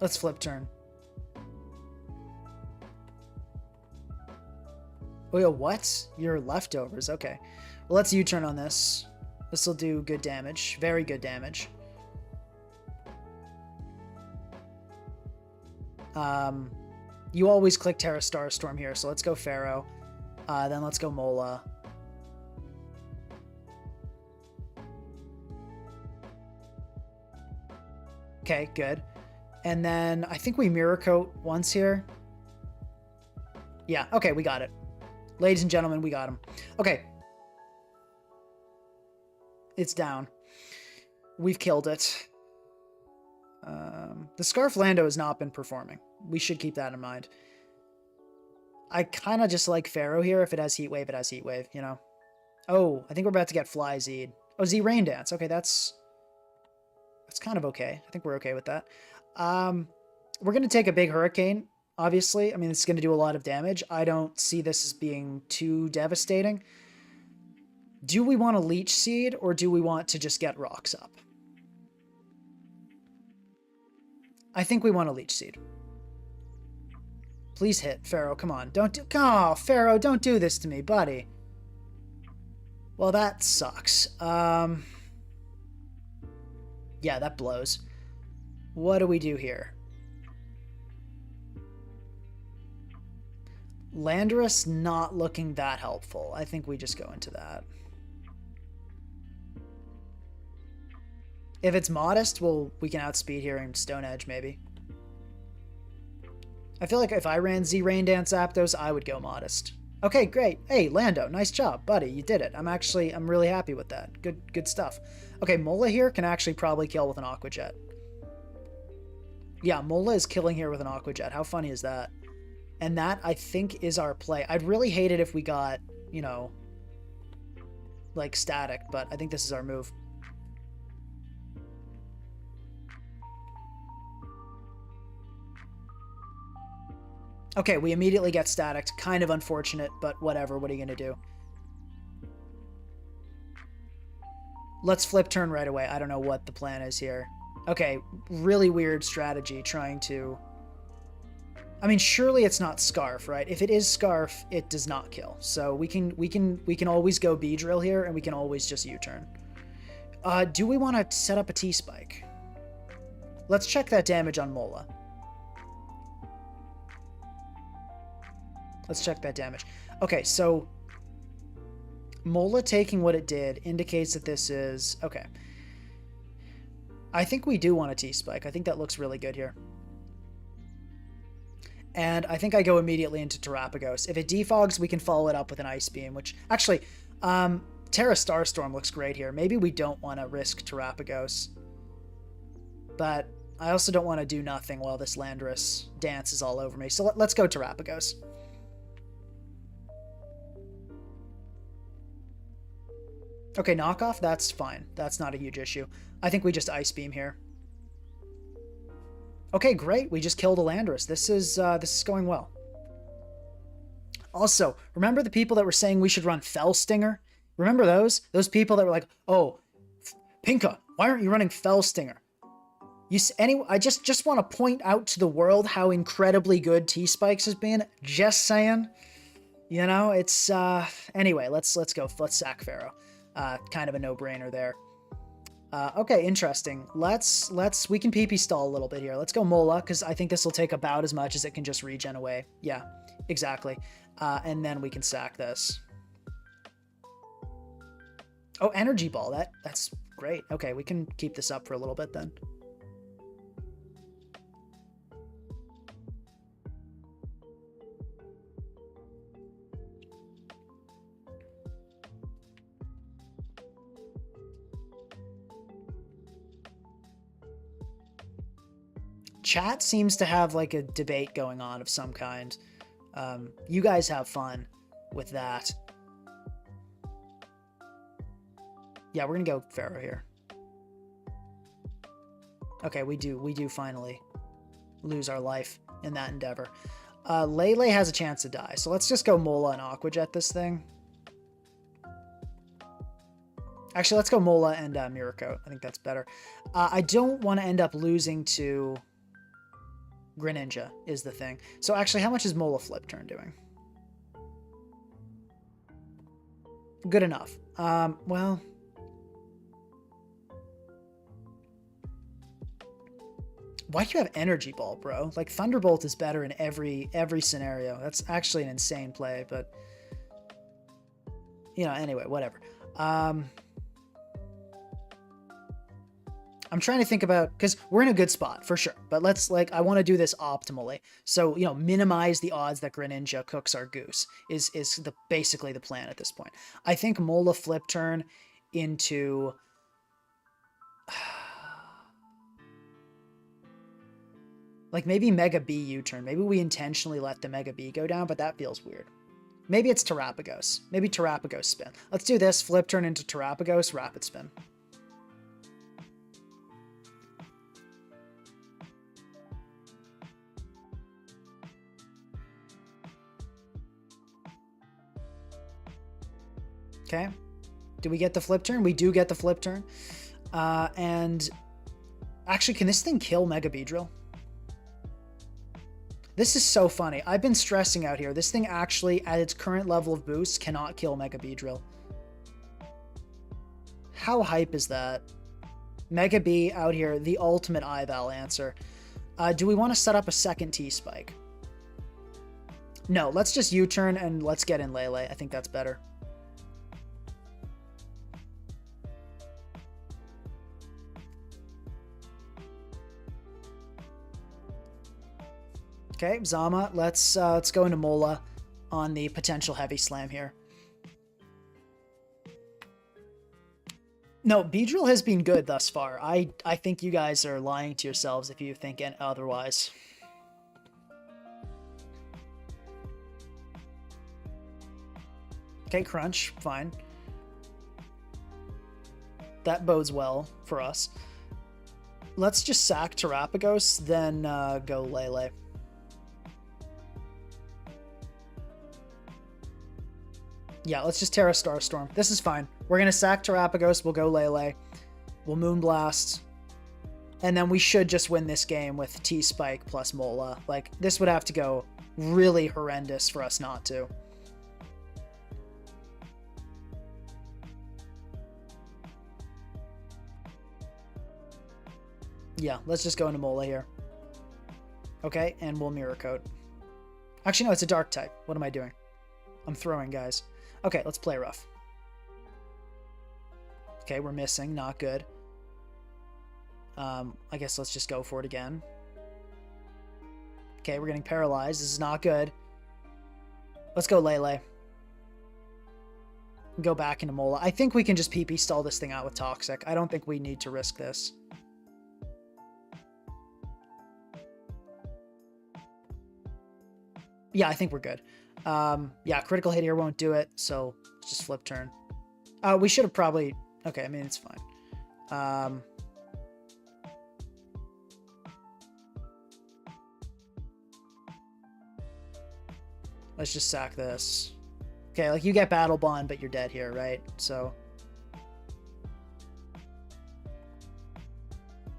Let's flip turn. Oh, yeah, what? Your leftovers. Okay. Well, let's U-turn on this. This will do good damage. Very good damage. You always click Terra Starstorm here, so let's go Pharaoh. Then let's go Mola. Okay, good. And then I think we Mirror Coat once here. Yeah, okay, we got it. Ladies and gentlemen, we got him. Okay. It's down. We've killed it. The Scarf Lando has not been performing. We should keep that in mind. I kind of just like Pharaoh here. If it has Heat Wave, it has Heat Wave, you know? Oh, I think we're about to get Fly Z'd. Oh, Z Rain Dance. Okay, that's kind of okay. I think we're okay with that. We're going to take a big Hurricane, obviously. I mean, it's going to do a lot of damage. I don't see this as being too devastating. Do we want to Leech Seed, or do we want to just get rocks up? I think we want to Leech Seed. Please hit, Pharaoh. Come on. Don't do... Oh, Pharaoh, don't do this to me, buddy. Well, that sucks. Yeah, that blows. What do we do here? Landorus not looking that helpful. I think we just go into that. If it's Modest, well, we can outspeed here and Stone Edge, maybe. I feel like if I ran Z Rain Dance Aptos, I would go Modest. Okay, great. Hey, Lando, nice job, buddy. You did it. I'm really happy with that. Good stuff. Okay, Mola here can actually probably kill with an Aqua Jet. Yeah, Mola is killing here with an Aqua Jet. How funny is that? And that, I think, is our play. I'd really hate it if we got, you know, like, static, but I think this is our move. Okay, we immediately get staticked. Kind of unfortunate, but whatever. What are you going to do? Let's flip turn right away. I don't know what the plan is here. Okay, really weird strategy trying to... I mean, surely it's not Scarf, right? If it is Scarf, it does not kill. So we can always go Beedrill here, and we can always just U-turn. Do we want to set up a T-Spike? Let's check that damage on Mola. Let's check that damage. Okay, so Mola taking what it did indicates that this is... Okay. I think we do want a T-Spike. I think that looks really good here. And I think I go immediately into Terapagos. If it defogs, we can follow it up with an Ice Beam, which... Actually, Terra Starstorm looks great here. Maybe we don't want to risk Terapagos. But I also don't want to do nothing while this Landorus dances all over me. So let's go Terrapagos. Okay, knockoff, that's fine. That's not a huge issue. I think we just Ice Beam here. Okay, great. We just killed a Landorus. This is going well. Also, remember the people that were saying we should run Fell Stinger? Remember those? Those people that were like, oh, Pinka, why aren't you running Fell Stinger? I just want to point out to the world how incredibly good T-Spikes has been. Just saying. You know, it's, anyway, let's go. Let's sack Pharaoh. Kind of a no-brainer there. Okay, interesting. We can PP stall a little bit here. Let's go Mola, because I think this will take about as much as it can just regen away. Yeah, exactly. And then we can sack this. Oh, Energy Ball. That's great. Okay, we can keep this up for a little bit then. Chat seems to have like a debate going on of some kind. You guys have fun with that. Yeah, we're gonna go Pharaoh here. Okay, we do finally lose our life in that endeavor. Lele has a chance to die, so let's just go Mola and Aqua Jet this thing. Actually, let's go Mola and Miracoat. I think that's better. I don't want to end up losing to Greninja is the thing. So actually, how much is Mola Flip Turn doing? Good enough. Well, why do you have Energy Ball, bro? Like, Thunderbolt is better in every scenario. That's actually an insane play, but you know, anyway, whatever. I'm trying to think about, because we're in a good spot for sure, but I want to do this optimally. So, you know, minimize the odds that Greninja cooks our goose is basically the plan at this point. I think Mola Flip Turn into like maybe Mega B U-turn. Maybe we intentionally let the Mega B go down, but that feels weird. Maybe it's Terrapagos. Maybe Terrapagos spin. Let's do this. Flip Turn into Terrapagos, Rapid Spin. Okay. Do we get the Flip Turn? We do get the Flip Turn. And actually, can this thing kill Mega Beedrill? This is so funny. I've been stressing out here. This thing actually, at its current level of boost, cannot kill Mega Beedrill. How hype is that? Mega B out here, the ultimate eval answer. Do we want to set up a second T-Spike? No, let's just U-turn and let's get in Lele. I think that's better. Okay, Zama, let's go into Mola on the potential heavy slam here. No, Beedrill has been good thus far. I think you guys are lying to yourselves if you think otherwise. Okay, Crunch, fine. That bodes well for us. Let's just sack Terrapagos, then go Lele. Yeah, let's just Terra Starstorm. This is fine. We're going to sack Terrapagos. We'll go Lele. We'll Moonblast. And then we should just win this game with T-Spike plus Mola. Like, this would have to go really horrendous for us not to. Yeah, let's just go into Mola here. Okay, and we'll Mirror Coat. Actually, no, it's a Dark type. What am I doing? I'm throwing, guys. Okay, let's play rough. Okay, we're missing. Not good. I guess let's just go for it again. Okay, we're getting paralyzed. This is not good. Let's go Lele. Go back into Mola. I think we can just PP stall this thing out with Toxic. I don't think we need to risk this. Yeah, I think we're good. Yeah, critical hit here won't do it, so just flip turn. We should have probably... Okay, I mean, it's fine. Let's just sack this. Okay, like, you get Battle Bond, but you're dead here, right? So...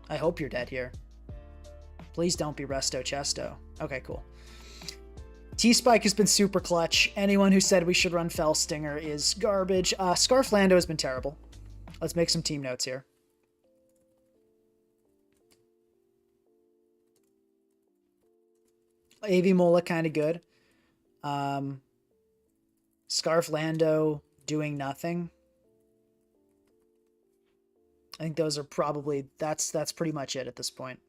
I hope you're dead here. Please don't be Resto Chesto. Okay, cool. T-Spike has been super clutch. Anyone who said we should run Fell Stinger is garbage. Scarf Lando has been terrible. Let's make some team notes here. AV Mola kind of good. Scarf Lando doing nothing. I think those are probably... That's pretty much it at this point.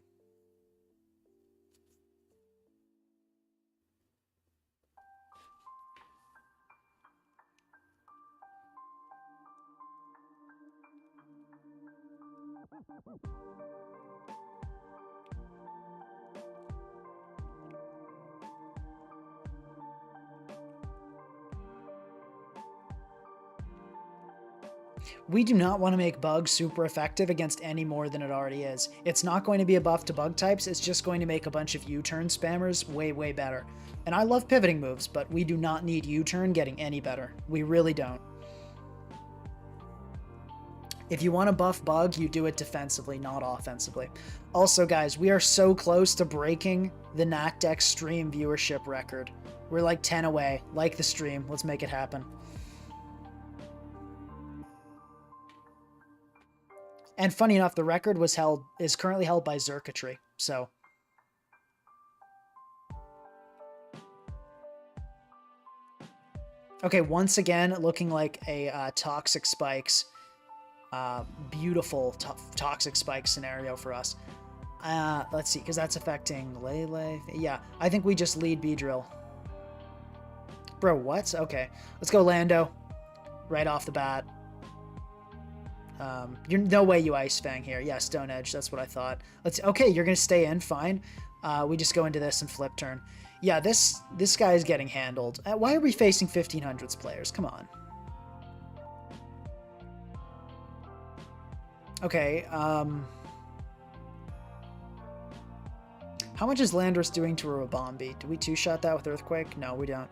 We do not want to make Bug super effective against any more than it already is. It's not going to be a buff to Bug types, it's just going to make a bunch of U-turn spammers way, way better. And I love pivoting moves, but we do not need U-turn getting any better. We really don't. If you want to buff Bug, you do it defensively, not offensively. Also, guys, we are so close to breaking the NacDeck stream viewership record. We're like 10 away. Like the stream. Let's make it happen. And funny enough, the record is currently held by Zerkatry. So... Okay, once again, looking like a Toxic Spikes... beautiful Toxic Spike scenario for us. Let's see, because that's affecting Lele. Yeah, I think we just lead Beedrill. Bro, what? Okay, let's go Lando. Right off the bat. You're no way you Ice Fang here. Yeah, Stone Edge, that's what I thought. Okay, you're gonna stay in, fine. We just go into this and flip turn. Yeah, this guy is getting handled. Why are we facing 1500s players? Come on. Okay, how much is Landorus doing to a Rabombi? Do we two-shot that with Earthquake? No, we don't.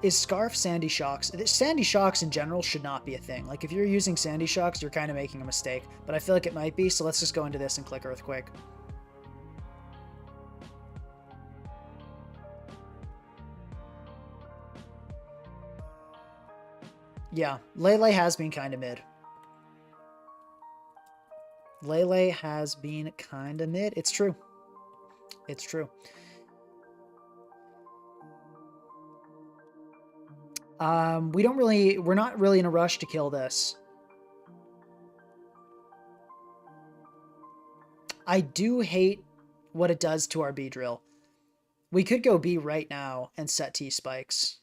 Is Scarf Sandy Shocks? Sandy Shocks in general should not be a thing. Like, if you're using Sandy Shocks, you're kind of making a mistake. But I feel like it might be, so let's just go into this and click Earthquake. Yeah, Lele has been kind of mid. Lele has been kind of mid. It's true. It's true. We're not really in a rush to kill this. I do hate what it does to our Beedrill. We could go B right now and set T-Spikes.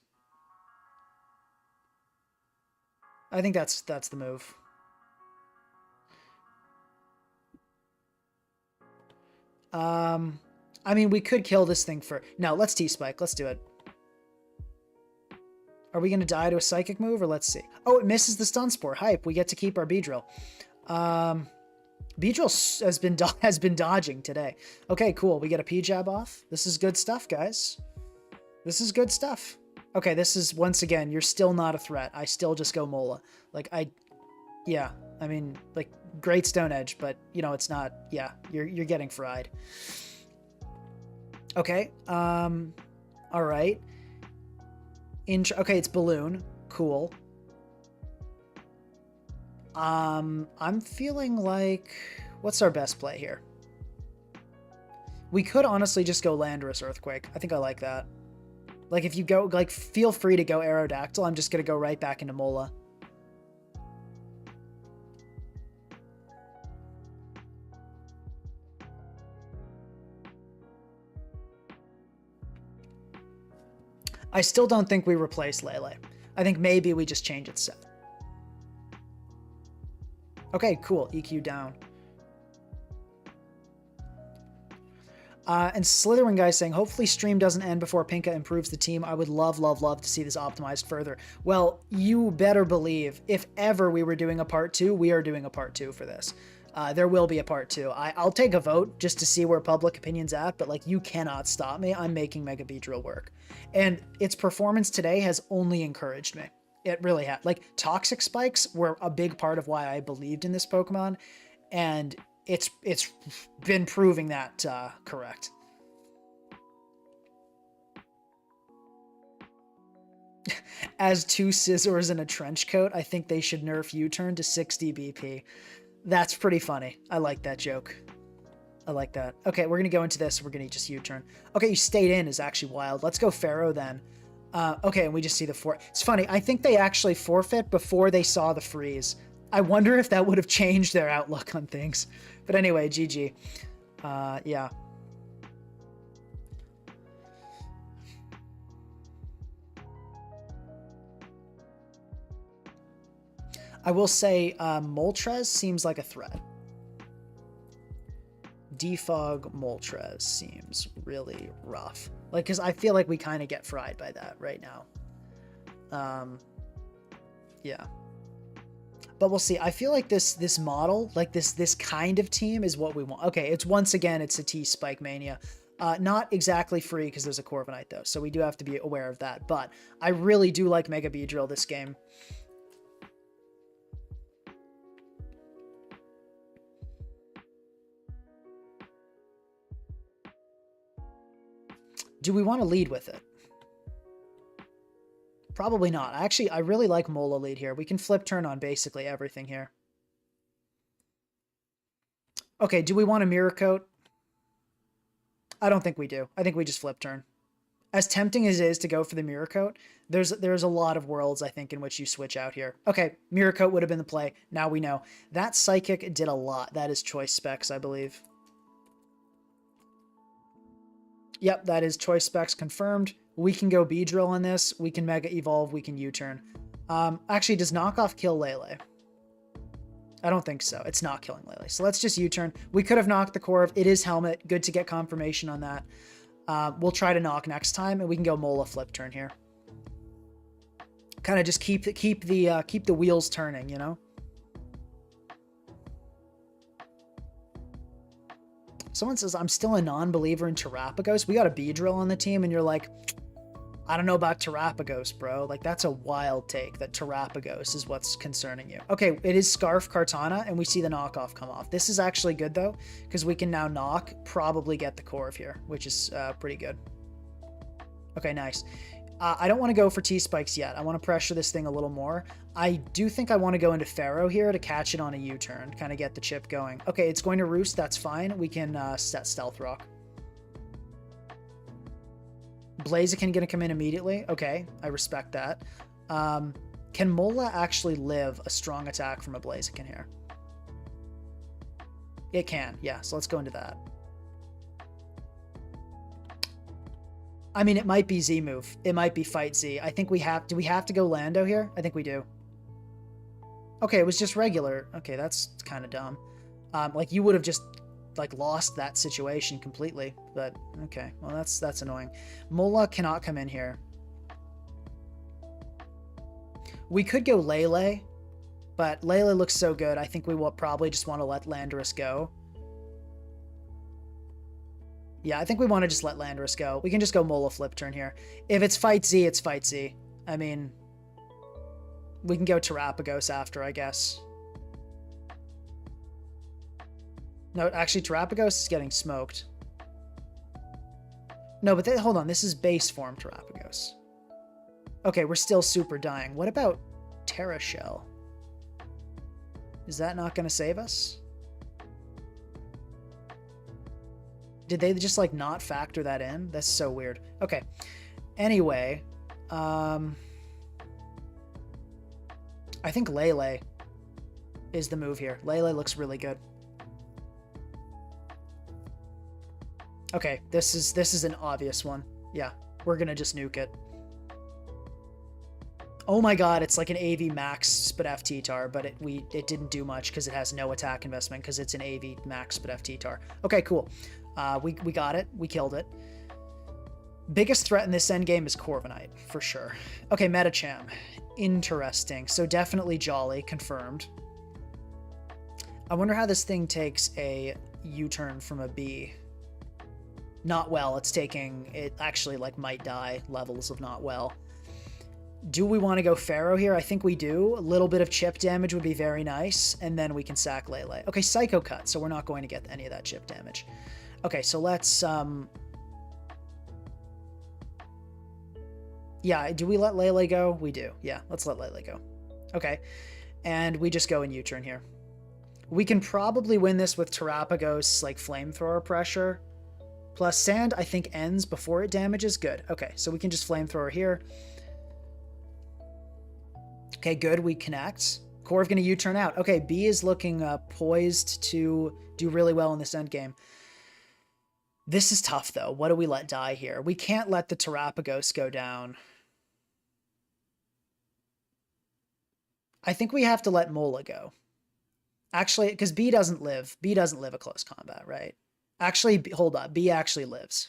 I think that's the move. I mean, we could kill this thing for... No, let's T-Spike. Let's do it. Are we going to die to a Psychic move, or let's see? Oh, it misses the Stun Spore. Hype. We get to keep our Beedrill. Beedrill has been dodging today. Okay, cool. We get a P-Jab off. This is good stuff, guys. This is good stuff. Okay, this is, once again, you're still not a threat. I still just go Mola. Like, yeah, I mean, like, great Stone Edge, but, you know, it's not, yeah, you're getting fried. Okay, all right. Okay, it's Balloon. Cool. I'm feeling like... What's our best play here? We could honestly just go Landorus Earthquake. I think I like that. Like, if you go... Like, feel free to go Aerodactyl. I'm just going to go right back into Mola. I still don't think we replace Lele. I think maybe we just change its set. Okay, cool. EQ down. And Slytherin guy saying, hopefully stream doesn't end before Pinka improves the team. I would love, love, love to see this optimized further. Well, you better believe if ever we were doing a part 2, we are doing a part 2 for this. There will be a part 2. I'll take a vote just to see where public opinion's at, but like, you cannot stop me. I'm making Mega Beedrill work. And its performance today has only encouraged me. It really had. Like, toxic spikes were a big part of why I believed in this Pokemon, and it's been proving that correct. As 2 scissors and a trench coat, I think they should nerf U-turn to 60 BP. That's pretty funny. I like that joke. I like that. Okay, we're going to go into this. We're going to just U-turn. Okay, you stayed in is actually wild. Let's go Pharaoh then. Okay, and we just see the It's funny. I think they actually forfeit before they saw the freeze. I wonder if that would have changed their outlook on things. But anyway, GG. Yeah. I will say Moltres seems like a threat. Defog Moltres seems really rough. Like, because I feel like we kind of get fried by that right now. Yeah. But we'll see. I feel like this model, like this kind of team is what we want. Okay, it's once again, it's a T-Spike Mania. Not exactly free because there's a Corviknight though, so we do have to be aware of that. But I really do like Mega Beedrill this game. Do we want to lead with it? Probably not. Actually, I really like Mola lead here. We can flip turn on basically everything here. Okay, do we want a Mirror Coat? I don't think we do. I think we just flip turn. As tempting as it is to go for the Mirror Coat, there's a lot of worlds, I think, in which you switch out here. Okay, Mirror Coat would have been the play. Now we know. That Psychic did a lot. That is choice specs, I believe. Yep, that is choice specs confirmed. We can go Beedrill on this. We can Mega Evolve. We can U-turn. Actually, does Knockoff kill Lele? I don't think so. It's not killing Lele. So let's just U-turn. We could have knocked the Corv. It is Helmet. Good to get confirmation on that. We'll try to knock next time, and we can go Mola flip turn here. Kind of just keep the wheels turning, you know? Someone says, I'm still a non-believer in Terapagos. We got a Beedrill on the team, and you're like, I don't know about Terapagos, bro. Like, that's a wild take that Terapagos is what's concerning you. Okay, it is Scarf Kartana, and we see the knockoff come off. This is actually good, though, because we can now knock, probably get the Corv here, which is pretty good. Okay, nice. I don't want to go for T-Spikes yet. I want to pressure this thing a little more. I do think I want to go into Pharaoh here to catch it on a U-turn, kind of get the chip going. Okay, it's going to Roost. That's fine. We can set Stealth Rock. Blaziken gonna come in immediately. Okay, I respect that. Can Mola actually live a strong attack from a Blaziken here? It can, yeah, so let's go into that. I mean, it might be Z move. It might be Fight Z. I think we have... Do we have to go Lando here? I think we do. Okay, it was just regular. Okay, that's kind of dumb. Like, you would have just... like lost that situation completely, but okay, well that's annoying. Mola cannot come in here. We could go Lele, but Lele looks so good. I think we will probably just want to let Landorus go. Yeah, I think we want to just let Landorus go. We can just go Mola flip turn here. If it's Fight Z, it's Fight Z. I mean, we can go Terapagos after, I guess. No, actually, Terapagos is getting smoked. No, but hold on. This is base form Terapagos. Okay, we're still super dying. What about Terra Shell? Is that not going to save us? Did they just, like, not factor that in? That's so weird. Okay. Anyway, I think Lele is the move here. Lele looks really good. Okay, this is an obvious one. Yeah, we're gonna just nuke it. Oh my god, it's like an AV max spit FT tar, but it didn't do much because it has no attack investment because it's an AV max spit FT tar. Okay, cool. We got it. We killed it. Biggest threat in this endgame is Corviknight, for sure. Okay, Metacham. Interesting. So definitely Jolly, confirmed. I wonder how this thing takes a U-turn from a B. Not well. It's taking... It actually, like, might die levels of not well. Do we want to go Pharaoh here? I think we do. A little bit of chip damage would be very nice, and then we can sack Lele. Okay, Psycho Cut, so we're not going to get any of that chip damage. Okay, so let's... Yeah, do we let Lele go? We do. Yeah, let's let Lele go. Okay, and we just go in U-turn here. We can probably win this with Terapagos, like, Flamethrower pressure. Plus Sand, I think, ends before it damages. Good. Okay, so we can just Flamethrower here. Okay, good. We connect. Corv going to U-turn out. Okay, B is looking poised to do really well in this endgame. This is tough, though. What do we let die here? We can't let the Terapagos go down. I think we have to let Mola go. Actually, because B doesn't live. B doesn't live a close combat, right? Actually, hold up. B actually lives.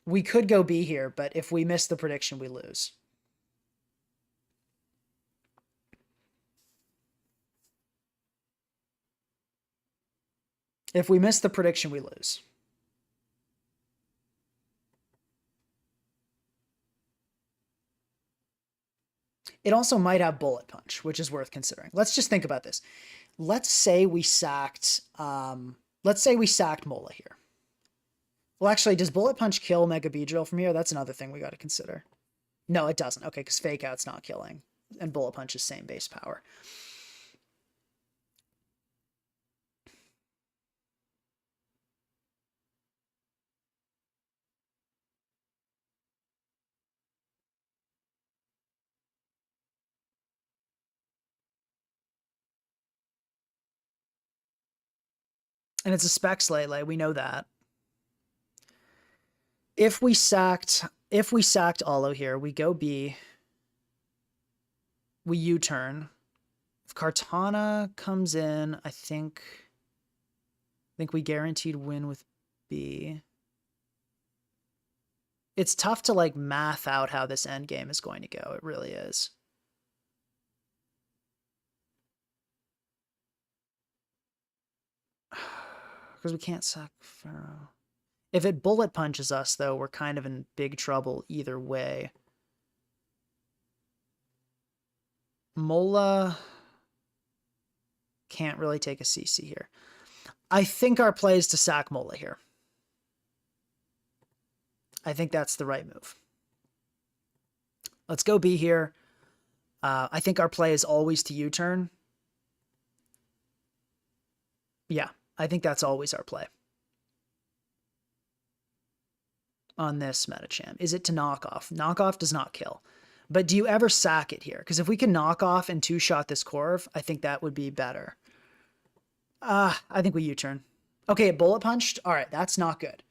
We could go B here, but if we miss the prediction, we lose. If we miss the prediction, we lose. It also might have Bullet Punch, which is worth considering. Let's just think about this. Let's say we sacked Mola here. Well, actually, does Bullet Punch kill Mega Beedrill from here? That's another thing we got to consider. No, it doesn't. Okay, because Fake Out's not killing. And Bullet Punch is same base power. And it's a Specs Lele, we know that. If we sacked Olo here, we go B. We U-turn. If Kartana comes in, I think we guaranteed win with B. It's tough to like math out how this end game is going to go. It really is. Because we can't sack Pharaoh. If it bullet punches us, though, we're kind of in big trouble either way. Mola can't really take a CC here. I think our play is to sack Mola here. I think that's the right move. Let's go B here. I think our play is always to U-turn. Yeah, I think that's always our play. On this Metacham. Is it to knock off? Knockoff does not kill. But do you ever sack it here? Because if we can knock off and two-shot this Corv, I think that would be better. I think we U-turn. Okay, it bullet punched? All right, that's not good.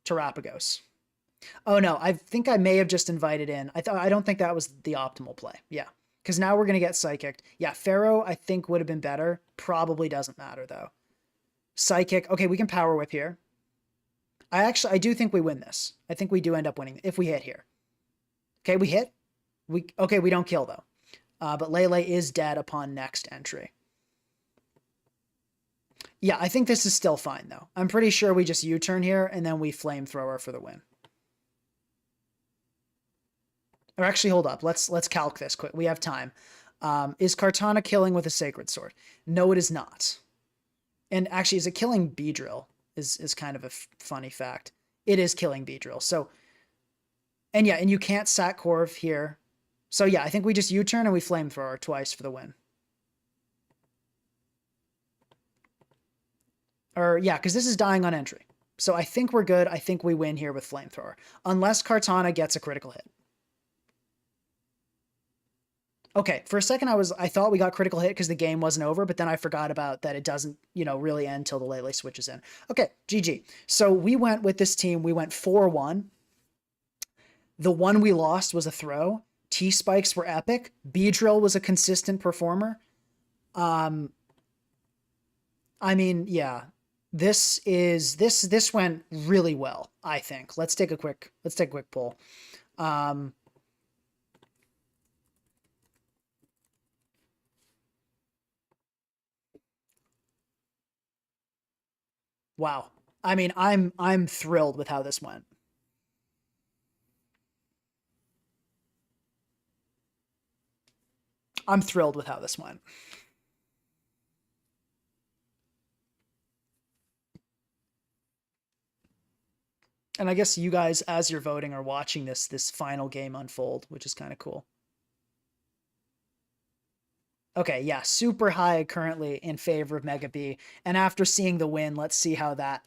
Terapagos. Oh, no, I think I may have just invited in. I don't think that was the optimal play. Yeah, because now we're going to get Psychic. Yeah, Pharaoh, I think, would have been better. Probably doesn't matter, though. Psychic. Okay, we can Power Whip here. I do think we win this. I think we do end up winning if we hit here. Okay, we hit. Okay, we don't kill, though. But Lele is dead upon next entry. Yeah, I think this is still fine, though. I'm pretty sure we just U-turn here, and then we Flamethrower for the win. Or actually, hold up. Let's calc this quick. We have time. Is Kartana killing with a Sacred Sword? No, it is not. And actually, is it killing Beedrill? Is kind of a funny fact. It is killing Beedrill. So, and yeah, and you can't sack Corv here. So yeah, I think we just U-turn and we Flamethrower twice for the win. Or yeah, because this is dying on entry. So I think we're good. I think we win here with Flamethrower. Unless Kartana gets a critical hit. Okay, for a second I thought we got critical hit because the game wasn't over, but then I forgot about that it doesn't, really end till the Lele switches in. Okay, GG. So we went with this team, we went 4-1. The one we lost was a throw. T-spikes were epic. Beedrill was a consistent performer. I mean, yeah. This went really well, I think. Let's take a quick poll. Wow. I mean, I'm thrilled with how this went. I'm thrilled with how this went. And I guess you guys, as you're voting, are watching this final game unfold, which is kind of cool. Okay, yeah, super high currently in favor of Mega B. And after seeing the win, let's see how that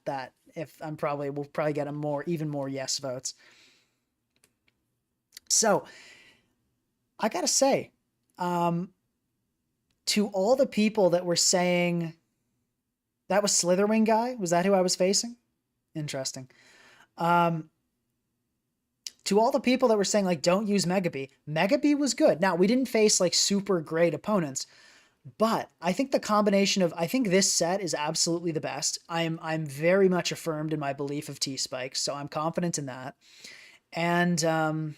if we'll probably get even more yes votes. So I gotta say, to all the people that were saying that was Slitherwing guy, was that who I was facing? Interesting. To all the people that were saying like don't use Mega B was good. Now we didn't face like super great opponents, but I think the combination of I think this set is absolutely the best. I'm very much affirmed in my belief of T-spikes, so I'm confident in that. And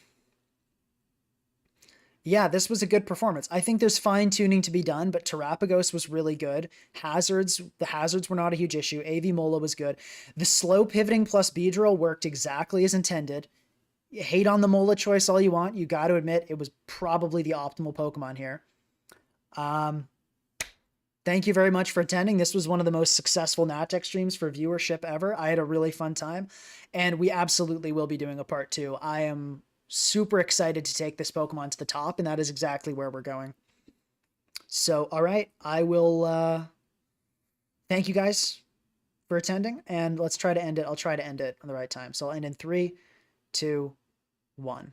yeah, this was a good performance. I think there's fine tuning to be done, but Terapagos was really good. The hazards were not a huge issue. AV Mola was good. The slow pivoting plus Beedrill worked exactly as intended. Hate on the Mola choice all you want. You got to admit it was probably the optimal Pokemon here. Thank you very much for attending. This was one of the most successful Natech streams for viewership ever. I had a really fun time, and we absolutely will be doing a part 2. I am super excited to take this Pokemon to the top, and that is exactly where we're going. So, all right, I will thank you guys for attending, and let's try to end it. I'll try to end it on the right time. So I'll end in 3, 2, 1.